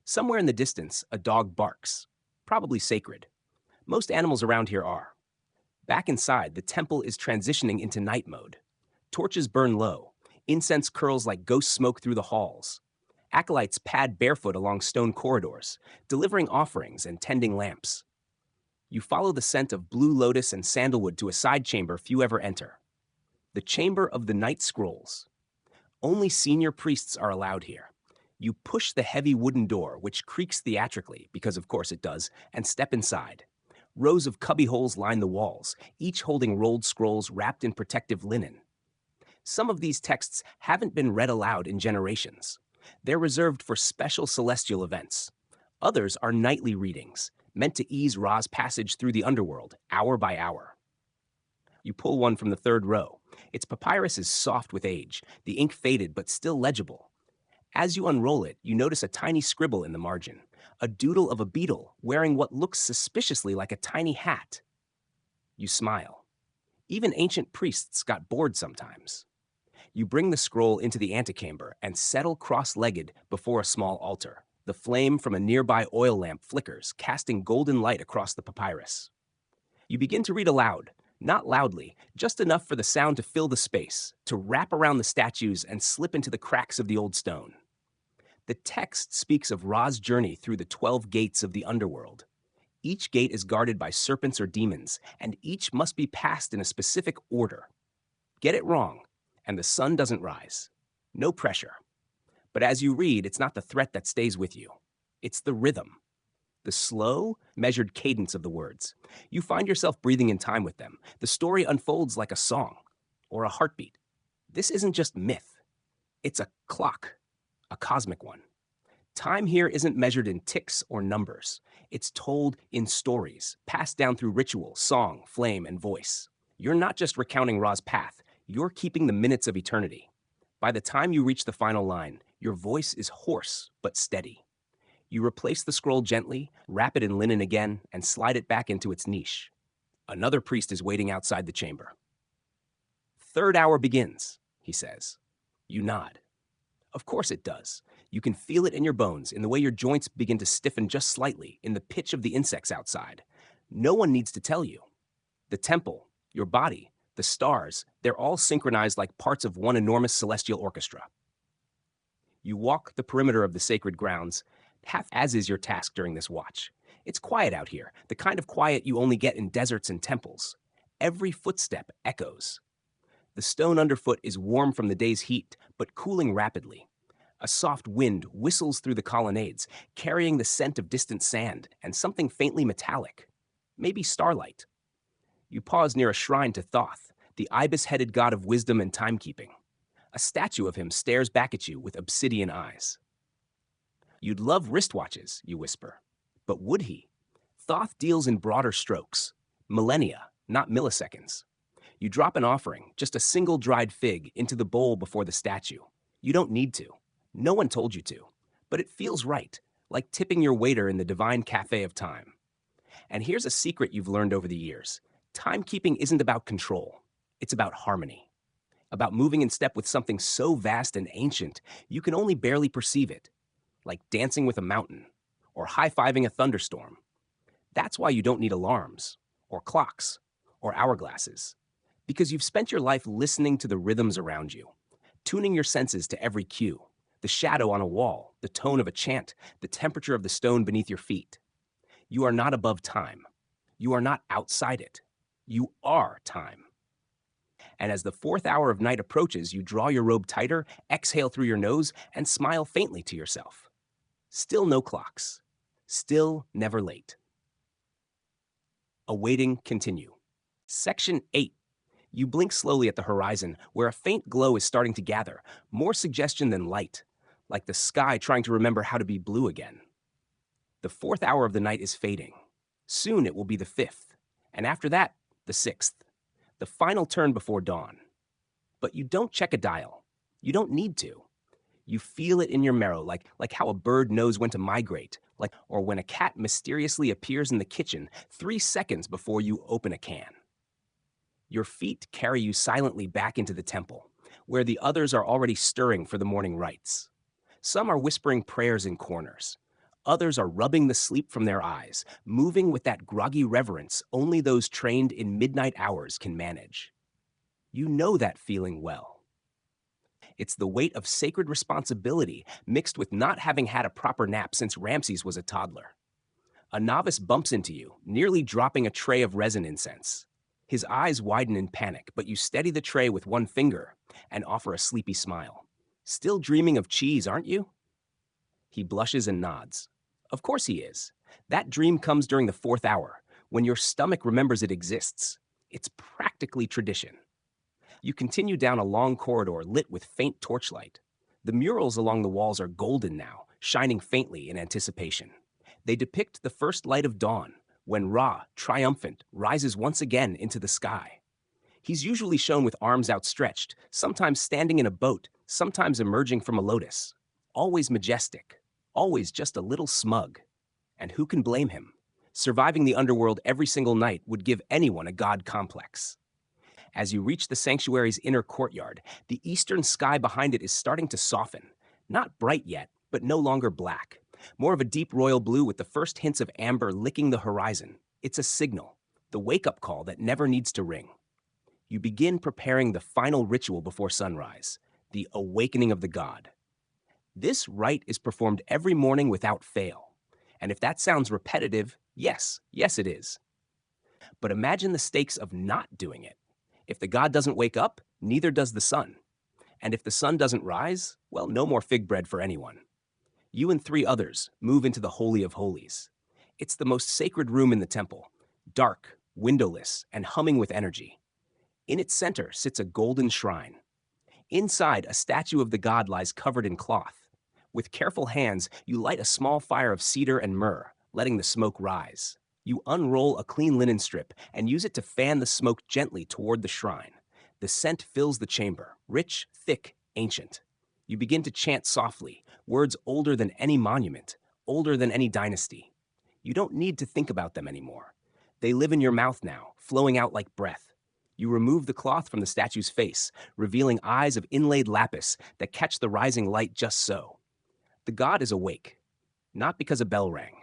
Somewhere in the distance, a dog barks, probably sacred. Most animals around here are. Back inside, the temple is transitioning into night mode. Torches burn low. Incense curls like ghost smoke through the halls. Acolytes pad barefoot along stone corridors, delivering offerings and tending lamps. You follow the scent of blue lotus and sandalwood to a side chamber few ever enter. The Chamber of the Night Scrolls. Only senior priests are allowed here. You push the heavy wooden door, which creaks theatrically, because of course it does, and step inside. Rows of cubbyholes line the walls, each holding rolled scrolls wrapped in protective linen. Some of these texts haven't been read aloud in generations. They're reserved for special celestial events. Others are nightly readings, meant to ease Ra's passage through the underworld, hour by hour. You pull one from the third row. Its papyrus is soft with age, the ink faded but still legible. As you unroll it, you notice a tiny scribble in the margin, a doodle of a beetle wearing what looks suspiciously like a tiny hat. You smile. Even ancient priests got bored sometimes. You bring the scroll into the antechamber and settle cross-legged before a small altar. The flame from a nearby oil lamp flickers, casting golden light across the papyrus. You begin to read aloud, not loudly, just enough for the sound to fill the space, to wrap around the statues and slip into the cracks of the old stone. The text speaks of Ra's journey through the 12 gates of the underworld. Each gate is guarded by serpents or demons, and each must be passed in a specific order. Get it wrong, and the sun doesn't rise. No pressure. But as you read, it's not the threat that stays with you. It's the rhythm. The slow, measured cadence of the words. You find yourself breathing in time with them. The story unfolds like a song or a heartbeat. This isn't just myth. It's a clock, a cosmic one. Time here isn't measured in ticks or numbers. It's told in stories, passed down through ritual, song, flame, and voice. You're not just recounting Ra's path, you're keeping the minutes of eternity. By the time you reach the final line, your voice is hoarse but steady. You replace the scroll gently, wrap it in linen again, and slide it back into its niche. Another priest is waiting outside the chamber. "Third hour begins," he says. You nod. Of course it does. You can feel it in your bones, in the way your joints begin to stiffen just slightly, in the pitch of the insects outside. No one needs to tell you. The temple, your body, the stars, they're all synchronized like parts of one enormous celestial orchestra. You walk the perimeter of the sacred grounds, half as is your task during this watch. It's quiet out here, the kind of quiet you only get in deserts and temples. Every footstep echoes. The stone underfoot is warm from the day's heat, but cooling rapidly. A soft wind whistles through the colonnades, carrying the scent of distant sand and something faintly metallic. Maybe starlight. You pause near a shrine to Thoth, the ibis-headed god of wisdom and timekeeping. A statue of him stares back at you with obsidian eyes. You'd love wristwatches, you whisper. But would he? Thoth deals in broader strokes. Millennia, not milliseconds. You drop an offering, just a single dried fig, into the bowl before the statue. You don't need to. No one told you to. But it feels right, like tipping your waiter in the divine cafe of time. And here's a secret you've learned over the years. Timekeeping isn't about control. It's about harmony. About moving in step with something so vast and ancient, you can only barely perceive it. Like dancing with a mountain, or high-fiving a thunderstorm. That's why you don't need alarms, or clocks, or hourglasses. Because you've spent your life listening to the rhythms around you, tuning your senses to every cue, the shadow on a wall, the tone of a chant, the temperature of the stone beneath your feet. You are not above time. You are not outside it. You are time. And as the fourth hour of night approaches, you draw your robe tighter, exhale through your nose, and smile faintly to yourself. Still no clocks. Still never late. Awaiting continue. Section 8. You blink slowly at the horizon, where a faint glow is starting to gather, more suggestion than light, like the sky trying to remember how to be blue again. The fourth hour of the night is fading. Soon it will be the fifth, and after that, the sixth. The final turn before dawn. But you don't check a dial. You don't need to. You feel it in your marrow, like how a bird knows when to migrate, or when a cat mysteriously appears in the kitchen 3 seconds before you open a can. Your feet carry you silently back into the temple, where the others are already stirring for the morning rites. Some are whispering prayers in corners. others are rubbing the sleep from their eyes, moving with that groggy reverence only those trained in midnight hours can manage. You know that feeling well. It's the weight of sacred responsibility mixed with not having had a proper nap since Ramses was a toddler. A novice bumps into you, nearly dropping a tray of resin incense. His eyes widen in panic, but you steady the tray with one finger and offer a sleepy smile. Still dreaming of cheese, aren't you? He blushes and nods. Of course he is. That dream comes during the fourth hour, when your stomach remembers it exists. It's practically tradition. You continue down a long corridor lit with faint torchlight. The murals along the walls are golden now, shining faintly in anticipation. They depict the first light of dawn, when Ra, triumphant, rises once again into the sky. He's usually shown with arms outstretched, sometimes standing in a boat, sometimes emerging from a lotus. Always majestic, always just a little smug. And who can blame him? Surviving the underworld every single night would give anyone a god complex. As you reach the sanctuary's inner courtyard, the eastern sky behind it is starting to soften. Not bright yet, but no longer black. More of a deep royal blue with the first hints of amber licking the horizon. It's a signal, the wake-up call that never needs to ring. You begin preparing the final ritual before sunrise, the awakening of the god. This rite is performed every morning without fail. And if that sounds repetitive, yes it is. But imagine the stakes of not doing it. If the god doesn't wake up, neither does the sun. And if the sun doesn't rise, well, no more fig bread for anyone. You and 3 others move into the Holy of Holies. It's the most sacred room in the temple, dark, windowless, and humming with energy. In its center sits a golden shrine. Inside, a statue of the god lies covered in cloth. With careful hands, you light a small fire of cedar and myrrh, letting the smoke rise. You unroll a clean linen strip and use it to fan the smoke gently toward the shrine. The scent fills the chamber, rich, thick, ancient. You begin to chant softly, words older than any monument, older than any dynasty. You don't need to think about them anymore. They live in your mouth now, flowing out like breath. You remove the cloth from the statue's face, revealing eyes of inlaid lapis that catch the rising light just so. The god is awake, not because a bell rang,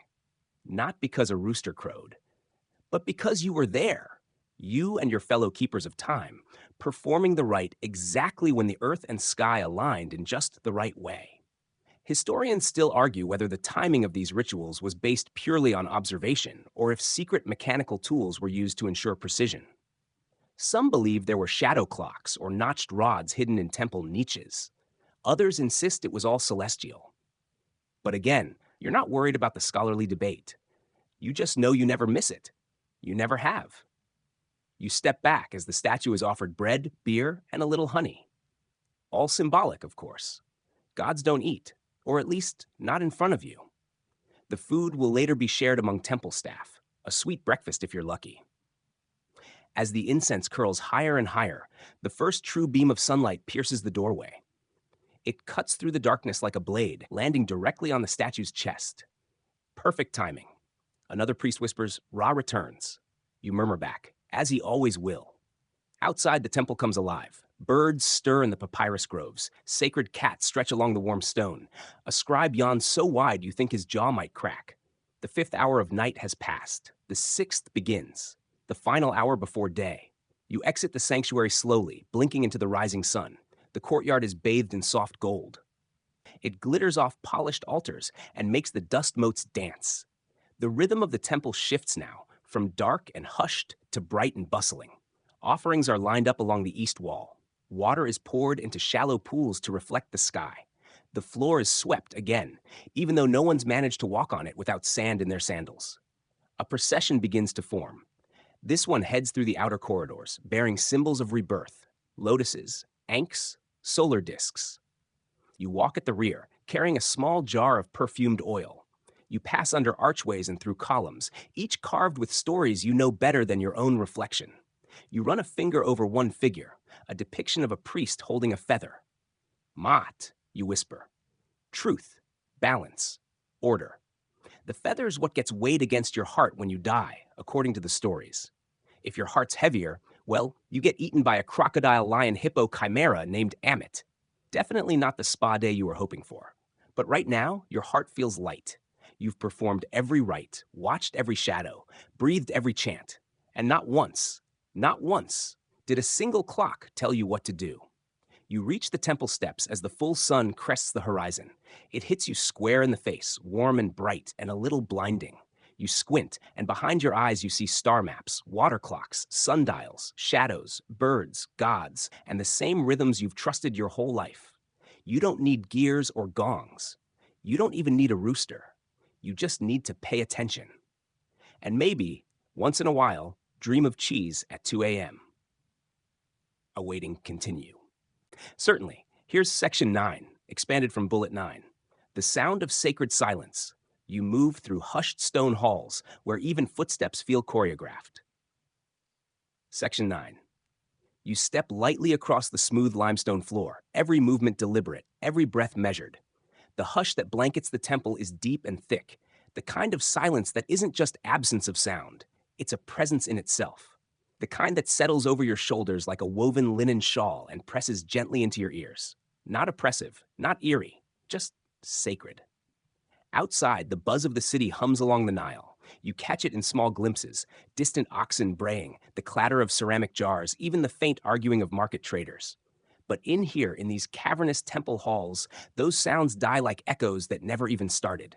not because a rooster crowed, but because you were there, you and your fellow keepers of time, performing the rite exactly when the earth and sky aligned in just the right way. Historians still argue whether the timing of these rituals was based purely on observation or if secret mechanical tools were used to ensure precision. Some believe there were shadow clocks or notched rods hidden in temple niches. Others insist it was all celestial. But again, you're not worried about the scholarly debate. You just know you never miss it. You never have. You step back as the statue is offered bread, beer, and a little honey. All symbolic, of course. Gods don't eat, or at least not in front of you. The food will later be shared among temple staff, a sweet breakfast if you're lucky. As the incense curls higher and higher, the first true beam of sunlight pierces the doorway. It cuts through the darkness like a blade, landing directly on the statue's chest. Perfect timing. Another priest whispers, "Ra returns." You murmur back, as he always will. Outside, the temple comes alive. Birds stir in the papyrus groves. Sacred cats stretch along the warm stone. A scribe yawns so wide you think his jaw might crack. The 5th hour of night has passed. The 6th begins. The final hour before day. You exit the sanctuary slowly, blinking into the rising sun. The courtyard is bathed in soft gold. It glitters off polished altars and makes the dust motes dance. The rhythm of the temple shifts now, from dark and hushed to bright and bustling. Offerings are lined up along the east wall. Water is poured into shallow pools to reflect the sky. The floor is swept again, even though no one's managed to walk on it without sand in their sandals. A procession begins to form. This one heads through the outer corridors, bearing symbols of rebirth, lotuses, ankhs, solar discs. You walk at the rear, carrying a small jar of perfumed oil. You pass under archways and through columns, each carved with stories you know better than your own reflection. You run a finger over one figure, a depiction of a priest holding a feather. Maat, you whisper. Truth, balance, order. The feather's what gets weighed against your heart when you die, according to the stories. If your heart's heavier, well, you get eaten by a crocodile lion hippo chimera named Amit. Definitely not the spa day you were hoping for. But right now, your heart feels light. You've performed every rite, watched every shadow, breathed every chant, and not once, did a single clock tell you what to do. You reach the temple steps as the full sun crests the horizon. It hits you square in the face, warm and bright, and a little blinding. You squint, and behind your eyes you see star maps, water clocks, sundials, shadows, birds, gods, and the same rhythms you've trusted your whole life. You don't need gears or gongs. You don't even need a rooster. You just need to pay attention. And maybe, once in a while, dream of cheese at 2 a.m. Awaiting continue. Certainly, here's Section 9, expanded from Bullet 9. The sound of sacred silence. You move through hushed stone halls where even footsteps feel choreographed. Section 9. You step lightly across the smooth limestone floor, every movement deliberate, every breath measured. The hush that blankets the temple is deep and thick, the kind of silence that isn't just absence of sound, it's a presence in itself. The kind that settles over your shoulders like a woven linen shawl and presses gently into your ears. Not oppressive, not eerie, just sacred. Outside, the buzz of the city hums along the Nile. You catch it in small glimpses, distant oxen braying, the clatter of ceramic jars, even the faint arguing of market traders. But in here, in these cavernous temple halls, those sounds die like echoes that never even started.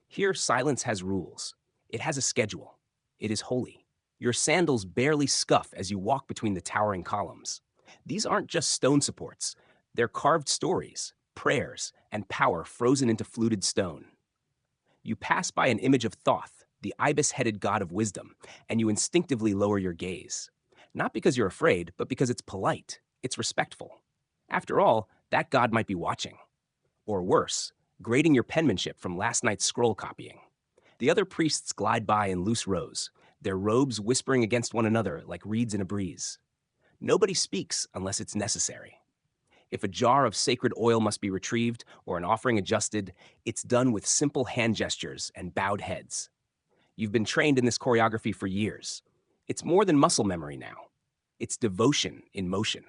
Here, silence has rules. It has a schedule. It is holy. Your sandals barely scuff as you walk between the towering columns. These aren't just stone supports. They're carved stories, prayers, and power frozen into fluted stone. You pass by an image of Thoth, the ibis-headed god of wisdom, and you instinctively lower your gaze. Not because you're afraid, but because it's polite, it's respectful. After all, that god might be watching. Or worse, grading your penmanship from last night's scroll copying. The other priests glide by in loose rows, their robes whispering against one another like reeds in a breeze. Nobody speaks unless it's necessary. If a jar of sacred oil must be retrieved or an offering adjusted, it's done with simple hand gestures and bowed heads. You've been trained in this choreography for years. It's more than muscle memory now. It's devotion in motion.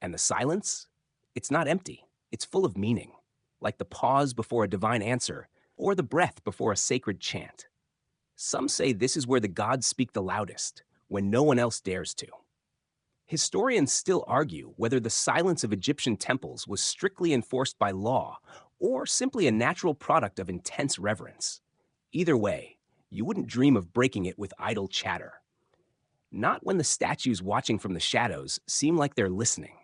And the silence? It's not empty. It's full of meaning, like the pause before a divine answer or the breath before a sacred chant. Some say this is where the gods speak the loudest, when no one else dares to. Historians still argue whether the silence of Egyptian temples was strictly enforced by law or simply a natural product of intense reverence. Either way, you wouldn't dream of breaking it with idle chatter. Not when the statues watching from the shadows seem like they're listening.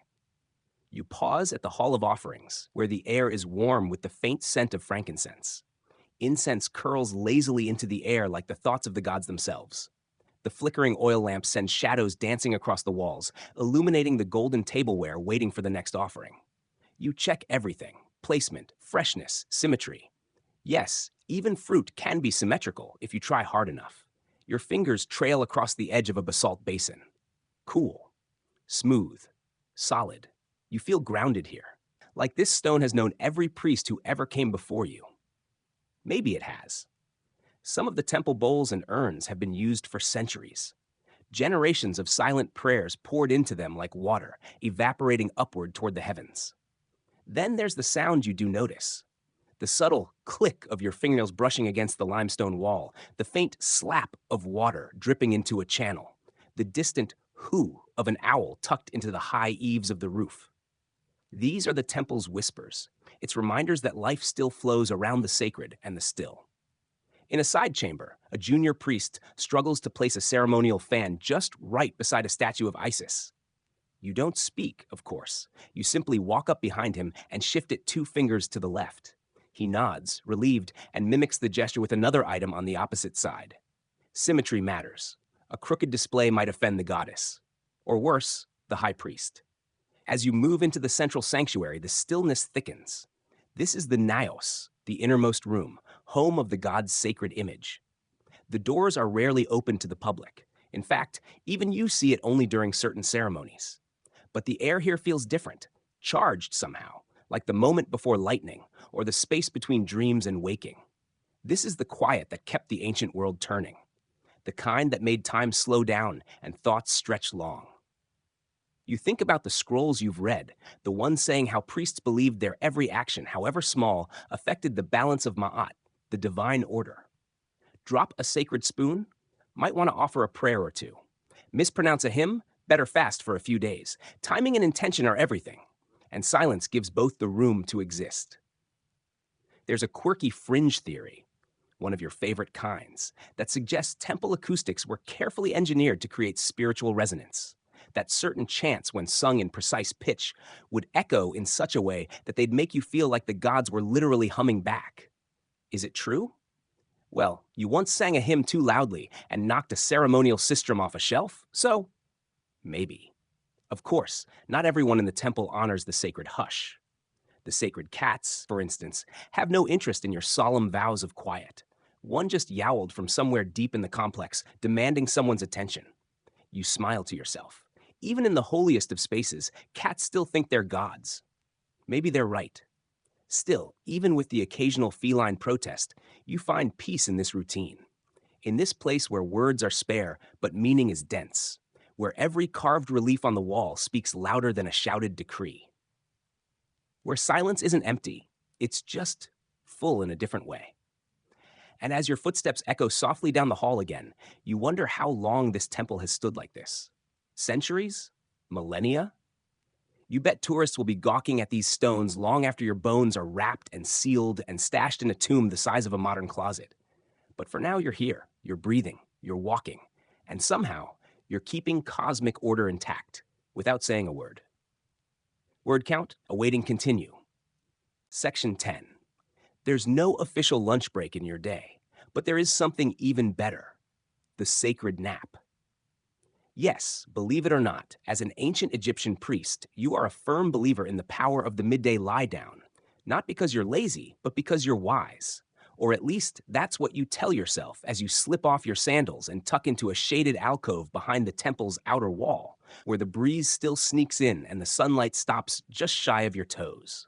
You pause at the Hall of Offerings, where the air is warm with the faint scent of frankincense. Incense curls lazily into the air like the thoughts of the gods themselves. The flickering oil lamp sends shadows dancing across the walls, illuminating the golden tableware waiting for the next offering. You check everything: placement, freshness, symmetry. Yes, even fruit can be symmetrical if you try hard enough. Your fingers trail across the edge of a basalt basin. Cool, smooth, solid. You feel grounded here, like this stone has known every priest who ever came before you. Maybe it has. Some of the temple bowls and urns have been used for centuries. Generations of silent prayers poured into them like water, evaporating upward toward the heavens. Then there's the sound you do notice. The subtle click of your fingernails brushing against the limestone wall, the faint slap of water dripping into a channel, the distant hoo of an owl tucked into the high eaves of the roof. These are the temple's whispers. It's reminders that life still flows around the sacred and the still. In a side chamber, a junior priest struggles to place a ceremonial fan just right beside a statue of Isis. You don't speak, of course. You simply walk up behind him and shift it 2 fingers to the left. He nods, relieved, and mimics the gesture with another item on the opposite side. Symmetry matters. A crooked display might offend the goddess. Or worse, the high priest. As you move into the central sanctuary, the stillness thickens. This is the Naos, the innermost room, home of the god's sacred image. The doors are rarely open to the public. In fact, even you see it only during certain ceremonies. But the air here feels different, charged somehow, like the moment before lightning, or the space between dreams and waking. This is the quiet that kept the ancient world turning, the kind that made time slow down and thoughts stretch long. You think about the scrolls you've read, the ones saying how priests believed their every action, however small, affected the balance of Ma'at, the divine order. Drop a sacred spoon? Might want to offer a prayer or two. Mispronounce a hymn? Better fast for a few days. Timing and intention are everything, and silence gives both the room to exist. There's a quirky fringe theory, one of your favorite kinds, that suggests temple acoustics were carefully engineered to create spiritual resonance. That certain chants, when sung in precise pitch, would echo in such a way that they'd make you feel like the gods were literally humming back. Is it true? Well, you once sang a hymn too loudly and knocked a ceremonial sistrum off a shelf, so maybe. Of course, not everyone in the temple honors the sacred hush. The sacred cats, for instance, have no interest in your solemn vows of quiet. One just yowled from somewhere deep in the complex, demanding someone's attention. You smile to yourself. Even in the holiest of spaces, cats still think they're gods. Maybe they're right. Still, even with the occasional feline protest, you find peace in this routine. In this place where words are spare, but meaning is dense. Where every carved relief on the wall speaks louder than a shouted decree. Where silence isn't empty, it's just full in a different way. And as your footsteps echo softly down the hall again, you wonder how long this temple has stood like this. Centuries? Millennia? You bet tourists will be gawking at these stones long after your bones are wrapped and sealed and stashed in a tomb the size of a modern closet. But for now, you're here, you're breathing, you're walking, and somehow, you're keeping cosmic order intact without saying a word. Word count, awaiting continue. Section 10. There's no official lunch break in your day, but there is something even better. The sacred nap. Yes, believe it or not, as an ancient Egyptian priest, you are a firm believer in the power of the midday lie down. Not because you're lazy, but because you're wise. Or at least that's what you tell yourself as you slip off your sandals and tuck into a shaded alcove behind the temple's outer wall, where the breeze still sneaks in and the sunlight stops just shy of your toes.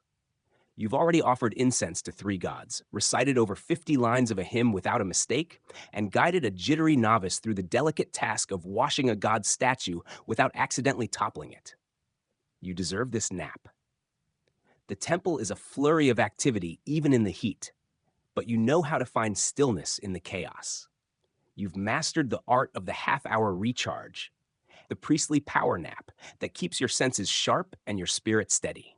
You've already offered incense to 3 gods, recited over 50 lines of a hymn without a mistake, and guided a jittery novice through the delicate task of washing a god's statue without accidentally toppling it. You deserve this nap. The temple is a flurry of activity even in the heat, but you know how to find stillness in the chaos. You've mastered the art of the half-hour recharge, the priestly power nap that keeps your senses sharp and your spirit steady.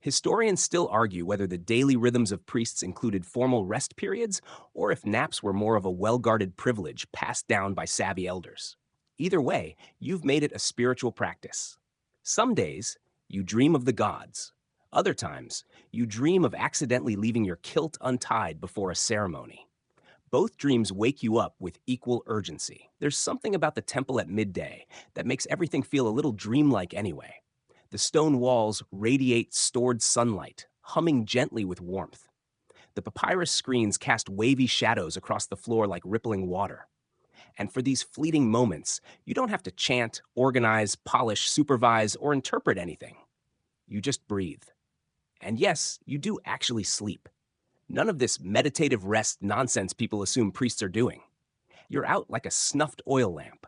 Historians still argue whether the daily rhythms of priests included formal rest periods or if naps were more of a well-guarded privilege passed down by savvy elders. Either way, you've made it a spiritual practice. Some days, you dream of the gods. Other times, you dream of accidentally leaving your kilt untied before a ceremony. Both dreams wake you up with equal urgency. There's something about the temple at midday that makes everything feel a little dreamlike anyway. The stone walls radiate stored sunlight, humming gently with warmth. The papyrus screens cast wavy shadows across the floor like rippling water. And for these fleeting moments, you don't have to chant, organize, polish, supervise, or interpret anything. You just breathe. And yes, you do actually sleep. None of this meditative rest nonsense people assume priests are doing. You're out like a snuffed oil lamp.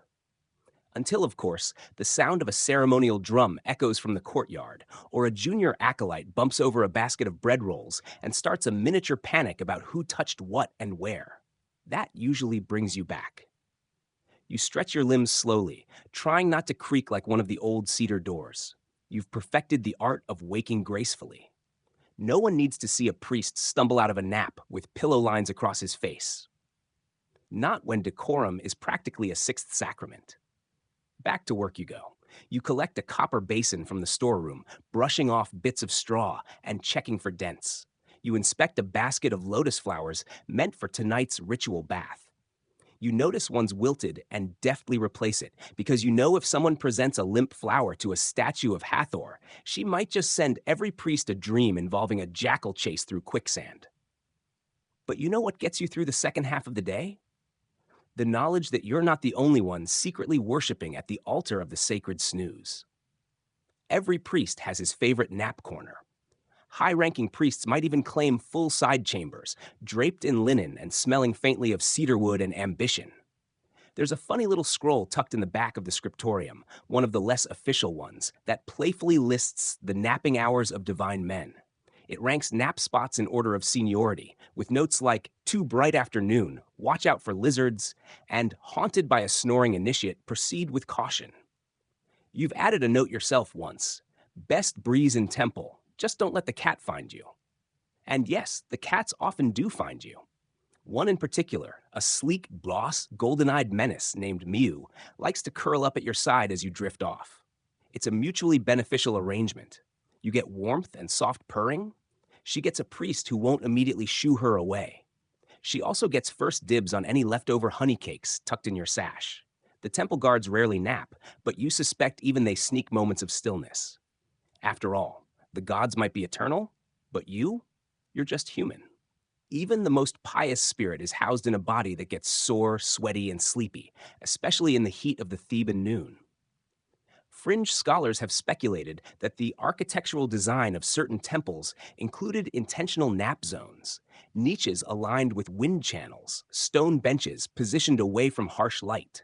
Until, of course, the sound of a ceremonial drum echoes from the courtyard, or a junior acolyte bumps over a basket of bread rolls and starts a miniature panic about who touched what and where. That usually brings you back. You stretch your limbs slowly, trying not to creak like one of the old cedar doors. You've perfected the art of waking gracefully. No one needs to see a priest stumble out of a nap with pillow lines across his face. Not when decorum is practically a sixth sacrament. Back to work you go. You collect a copper basin from the storeroom, brushing off bits of straw and checking for dents. You inspect a basket of lotus flowers meant for tonight's ritual bath. You notice one's wilted and deftly replace it, because you know if someone presents a limp flower to a statue of Hathor, she might just send every priest a dream involving a jackal chase through quicksand. But you know what gets you through the second half of the day? The knowledge that you're not the only one secretly worshiping at the altar of the sacred snooze. Every priest has his favorite nap corner. High-ranking priests might even claim full side chambers, draped in linen and smelling faintly of cedarwood and ambition. There's a funny little scroll tucked in the back of the scriptorium, one of the less official ones, that playfully lists the napping hours of divine men. It ranks nap spots in order of seniority, with notes like too bright afternoon, watch out for lizards, and haunted by a snoring initiate, proceed with caution. You've added a note yourself once. Best breeze in temple, just don't let the cat find you. And yes, the cats often do find you. One in particular, a sleek, boss, golden-eyed menace named Mew, likes to curl up at your side as you drift off. It's a mutually beneficial arrangement. You get warmth and soft purring. She gets a priest who won't immediately shoo her away. She also gets first dibs on any leftover honey cakes tucked in your sash. The temple guards rarely nap, but you suspect even they sneak moments of stillness. After all, the gods might be eternal, but you're just human. Even the most pious spirit is housed in a body that gets sore, sweaty, and sleepy, especially in the heat of the Theban noon. Fringe scholars have speculated that the architectural design of certain temples included intentional nap zones, niches aligned with wind channels, stone benches positioned away from harsh light.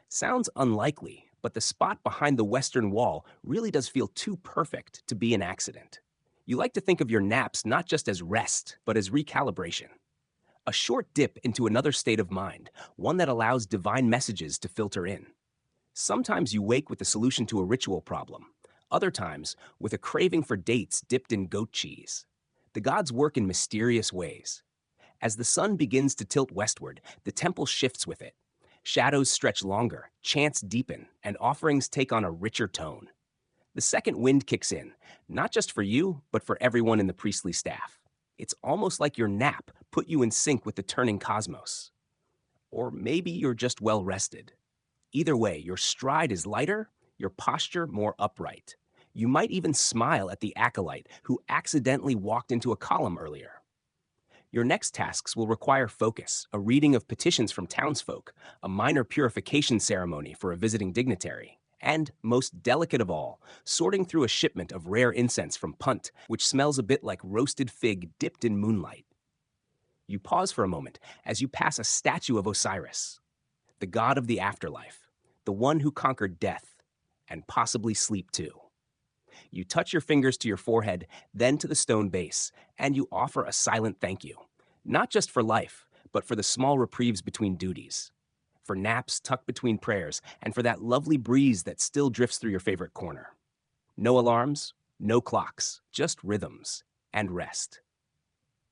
Sounds unlikely, but the spot behind the western wall really does feel too perfect to be an accident. You like to think of your naps not just as rest, but as recalibration. A short dip into another state of mind, one that allows divine messages to filter in. Sometimes you wake with the solution to a ritual problem, other times with a craving for dates dipped in goat cheese. The gods work in mysterious ways. As the sun begins to tilt westward, the temple shifts with it. Shadows stretch longer, chants deepen, and offerings take on a richer tone. The second wind kicks in, not just for you, but for everyone in the priestly staff. It's almost like your nap put you in sync with the turning cosmos. Or maybe you're just well rested. Either way, your stride is lighter, your posture more upright. You might even smile at the acolyte who accidentally walked into a column earlier. Your next tasks will require focus, a reading of petitions from townsfolk, a minor purification ceremony for a visiting dignitary, and, most delicate of all, sorting through a shipment of rare incense from Punt, which smells a bit like roasted fig dipped in moonlight. You pause for a moment as you pass a statue of Osiris, the god of the afterlife, the one who conquered death, and possibly sleep too. You touch your fingers to your forehead, then to the stone base, and you offer a silent thank you, not just for life, but for the small reprieves between duties, for naps tucked between prayers, and for that lovely breeze that still drifts through your favorite corner. No alarms, no clocks, just rhythms and rest.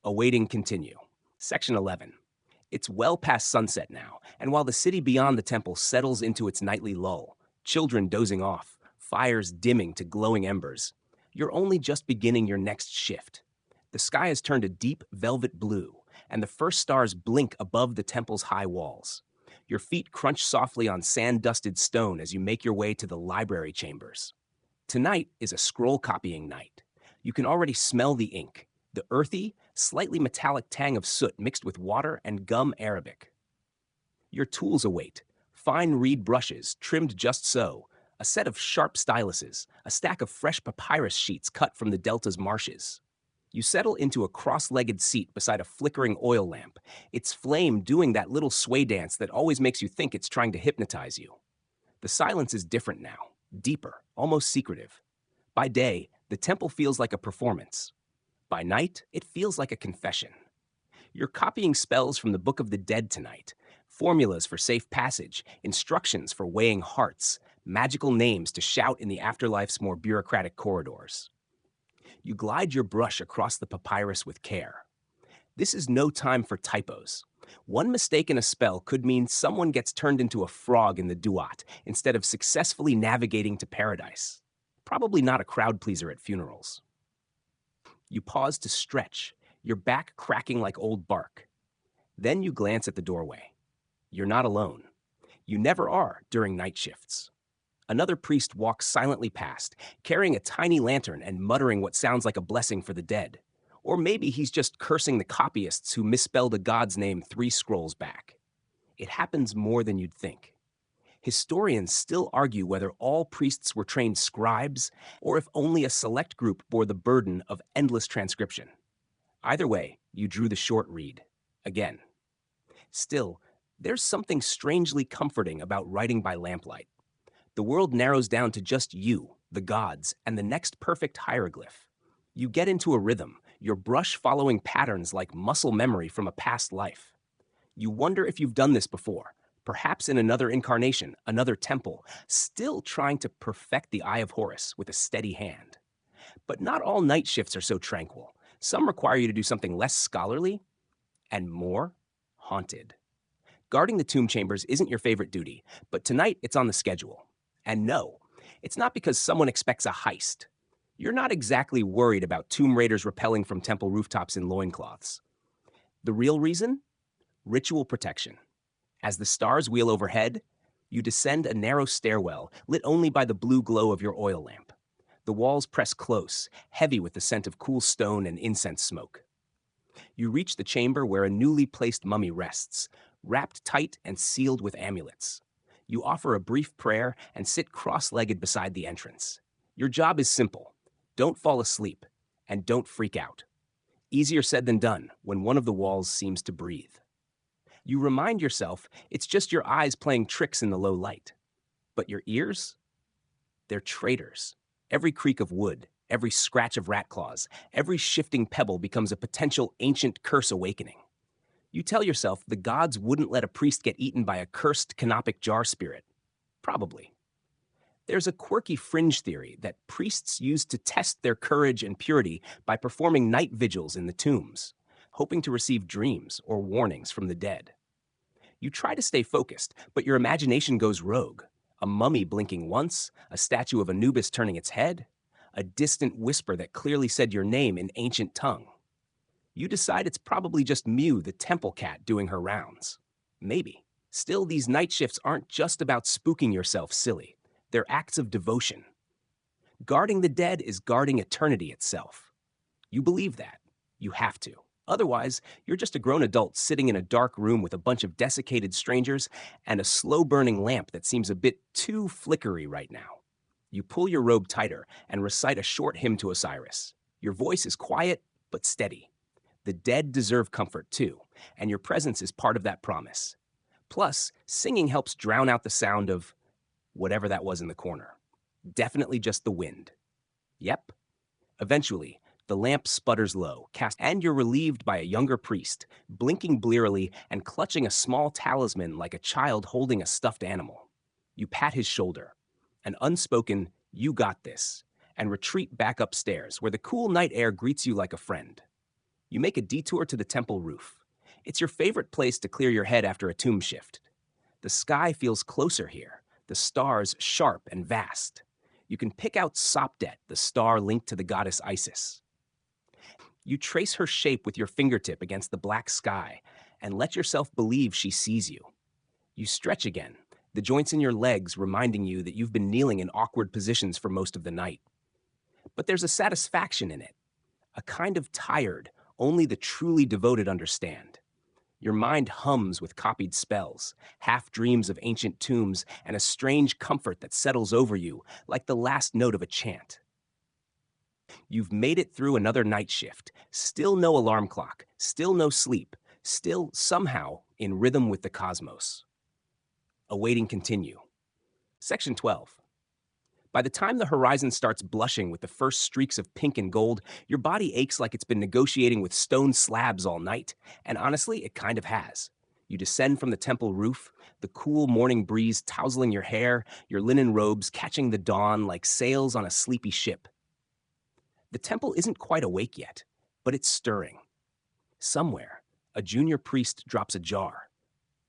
Awaiting continue. Section 11. It's well past sunset now, and while the city beyond the temple settles into its nightly lull, children dozing off, fires dimming to glowing embers, you're only just beginning your next shift. The sky has turned a deep velvet blue, and the first stars blink above the temple's high walls. Your feet crunch softly on sand-dusted stone as you make your way to the library chambers. Tonight is a scroll copying night. You can already smell the ink, the earthy, slightly metallic tang of soot mixed with water and gum arabic. Your tools await: fine reed brushes trimmed just so, a set of sharp styluses, a stack of fresh papyrus sheets cut from the delta's marshes. You settle into a cross-legged seat beside a flickering oil lamp, its flame doing that little sway dance that always makes you think it's trying to hypnotize you. The silence is different now, deeper, almost secretive. By day, the temple feels like a performance. By night, it feels like a confession. You're copying spells from the Book of the Dead tonight, formulas for safe passage, instructions for weighing hearts, magical names to shout in the afterlife's more bureaucratic corridors. You glide your brush across the papyrus with care. This is no time for typos. One mistake in a spell could mean someone gets turned into a frog in the duat instead of successfully navigating to paradise. Probably not a crowd pleaser at funerals. You pause to stretch, your back cracking like old bark. Then you glance at the doorway. You're not alone. You never are during night shifts. Another priest walks silently past, carrying a tiny lantern and muttering what sounds like a blessing for the dead. Or maybe he's just cursing the copyists who misspelled a god's name 3 scrolls back. It happens more than you'd think. Historians still argue whether all priests were trained scribes or if only a select group bore the burden of endless transcription. Either way, you drew the short read. Again. Still, there's something strangely comforting about writing by lamplight. The world narrows down to just you, the gods, and the next perfect hieroglyph. You get into a rhythm, your brush following patterns like muscle memory from a past life. You wonder if you've done this before, perhaps in another incarnation, another temple, still trying to perfect the Eye of Horus with a steady hand. But not all night shifts are so tranquil. Some require you to do something less scholarly and more haunted. Guarding the tomb chambers isn't your favorite duty, but tonight it's on the schedule. And no, it's not because someone expects a heist. You're not exactly worried about tomb raiders rappelling from temple rooftops in loincloths. The real reason? Ritual protection. As the stars wheel overhead, you descend a narrow stairwell lit only by the blue glow of your oil lamp. The walls press close, heavy with the scent of cool stone and incense smoke. You reach the chamber where a newly placed mummy rests, wrapped tight and sealed with amulets. You offer a brief prayer and sit cross-legged beside the entrance. Your job is simple. Don't fall asleep, and don't freak out. Easier said than done when one of the walls seems to breathe. You remind yourself it's just your eyes playing tricks in the low light. But your ears? They're traitors. Every creak of wood, every scratch of rat claws, every shifting pebble becomes a potential ancient curse awakening. You tell yourself the gods wouldn't let a priest get eaten by a cursed canopic jar spirit. Probably. There's a quirky fringe theory that priests used to test their courage and purity by performing night vigils in the tombs, hoping to receive dreams or warnings from the dead. You try to stay focused, but your imagination goes rogue. A mummy blinking once, a statue of Anubis turning its head, a distant whisper that clearly said your name in ancient tongue. You decide it's probably just Mew, the temple cat, doing her rounds. Maybe. Still, these night shifts aren't just about spooking yourself silly. They're acts of devotion. Guarding the dead is guarding eternity itself. You believe that. You have to. Otherwise, you're just a grown adult sitting in a dark room with a bunch of desiccated strangers and a slow-burning lamp that seems a bit too flickery right now. You pull your robe tighter and recite a short hymn to Osiris. Your voice is quiet but steady. The dead deserve comfort too, and your presence is part of that promise. Plus, singing helps drown out the sound of whatever that was in the corner. Definitely just the wind. Yep. Eventually, the lamp sputters low, and you're relieved by a younger priest, blinking blearily and clutching a small talisman like a child holding a stuffed animal. You pat his shoulder, an unspoken, "You got this," and retreat back upstairs where the cool night air greets you like a friend. You make a detour to the temple roof. It's your favorite place to clear your head after a tomb shift. The sky feels closer here, the stars sharp and vast. You can pick out Sopdet, the star linked to the goddess Isis. You trace her shape with your fingertip against the black sky and let yourself believe she sees you. You stretch again, the joints in your legs reminding you that you've been kneeling in awkward positions for most of the night. But there's a satisfaction in it, a kind of tired only the truly devoted understand. Your mind hums with copied spells, half dreams of ancient tombs, and a strange comfort that settles over you like the last note of a chant. You've made it through another night shift, still no alarm clock, still no sleep, still somehow in rhythm with the cosmos. Awaiting continue. Section 12. By the time the horizon starts blushing with the first streaks of pink and gold, your body aches like it's been negotiating with stone slabs all night, and honestly, it kind of has. You descend from the temple roof, the cool morning breeze tousling your hair, your linen robes catching the dawn like sails on a sleepy ship. The temple isn't quite awake yet, but it's stirring. Somewhere, a junior priest drops a jar.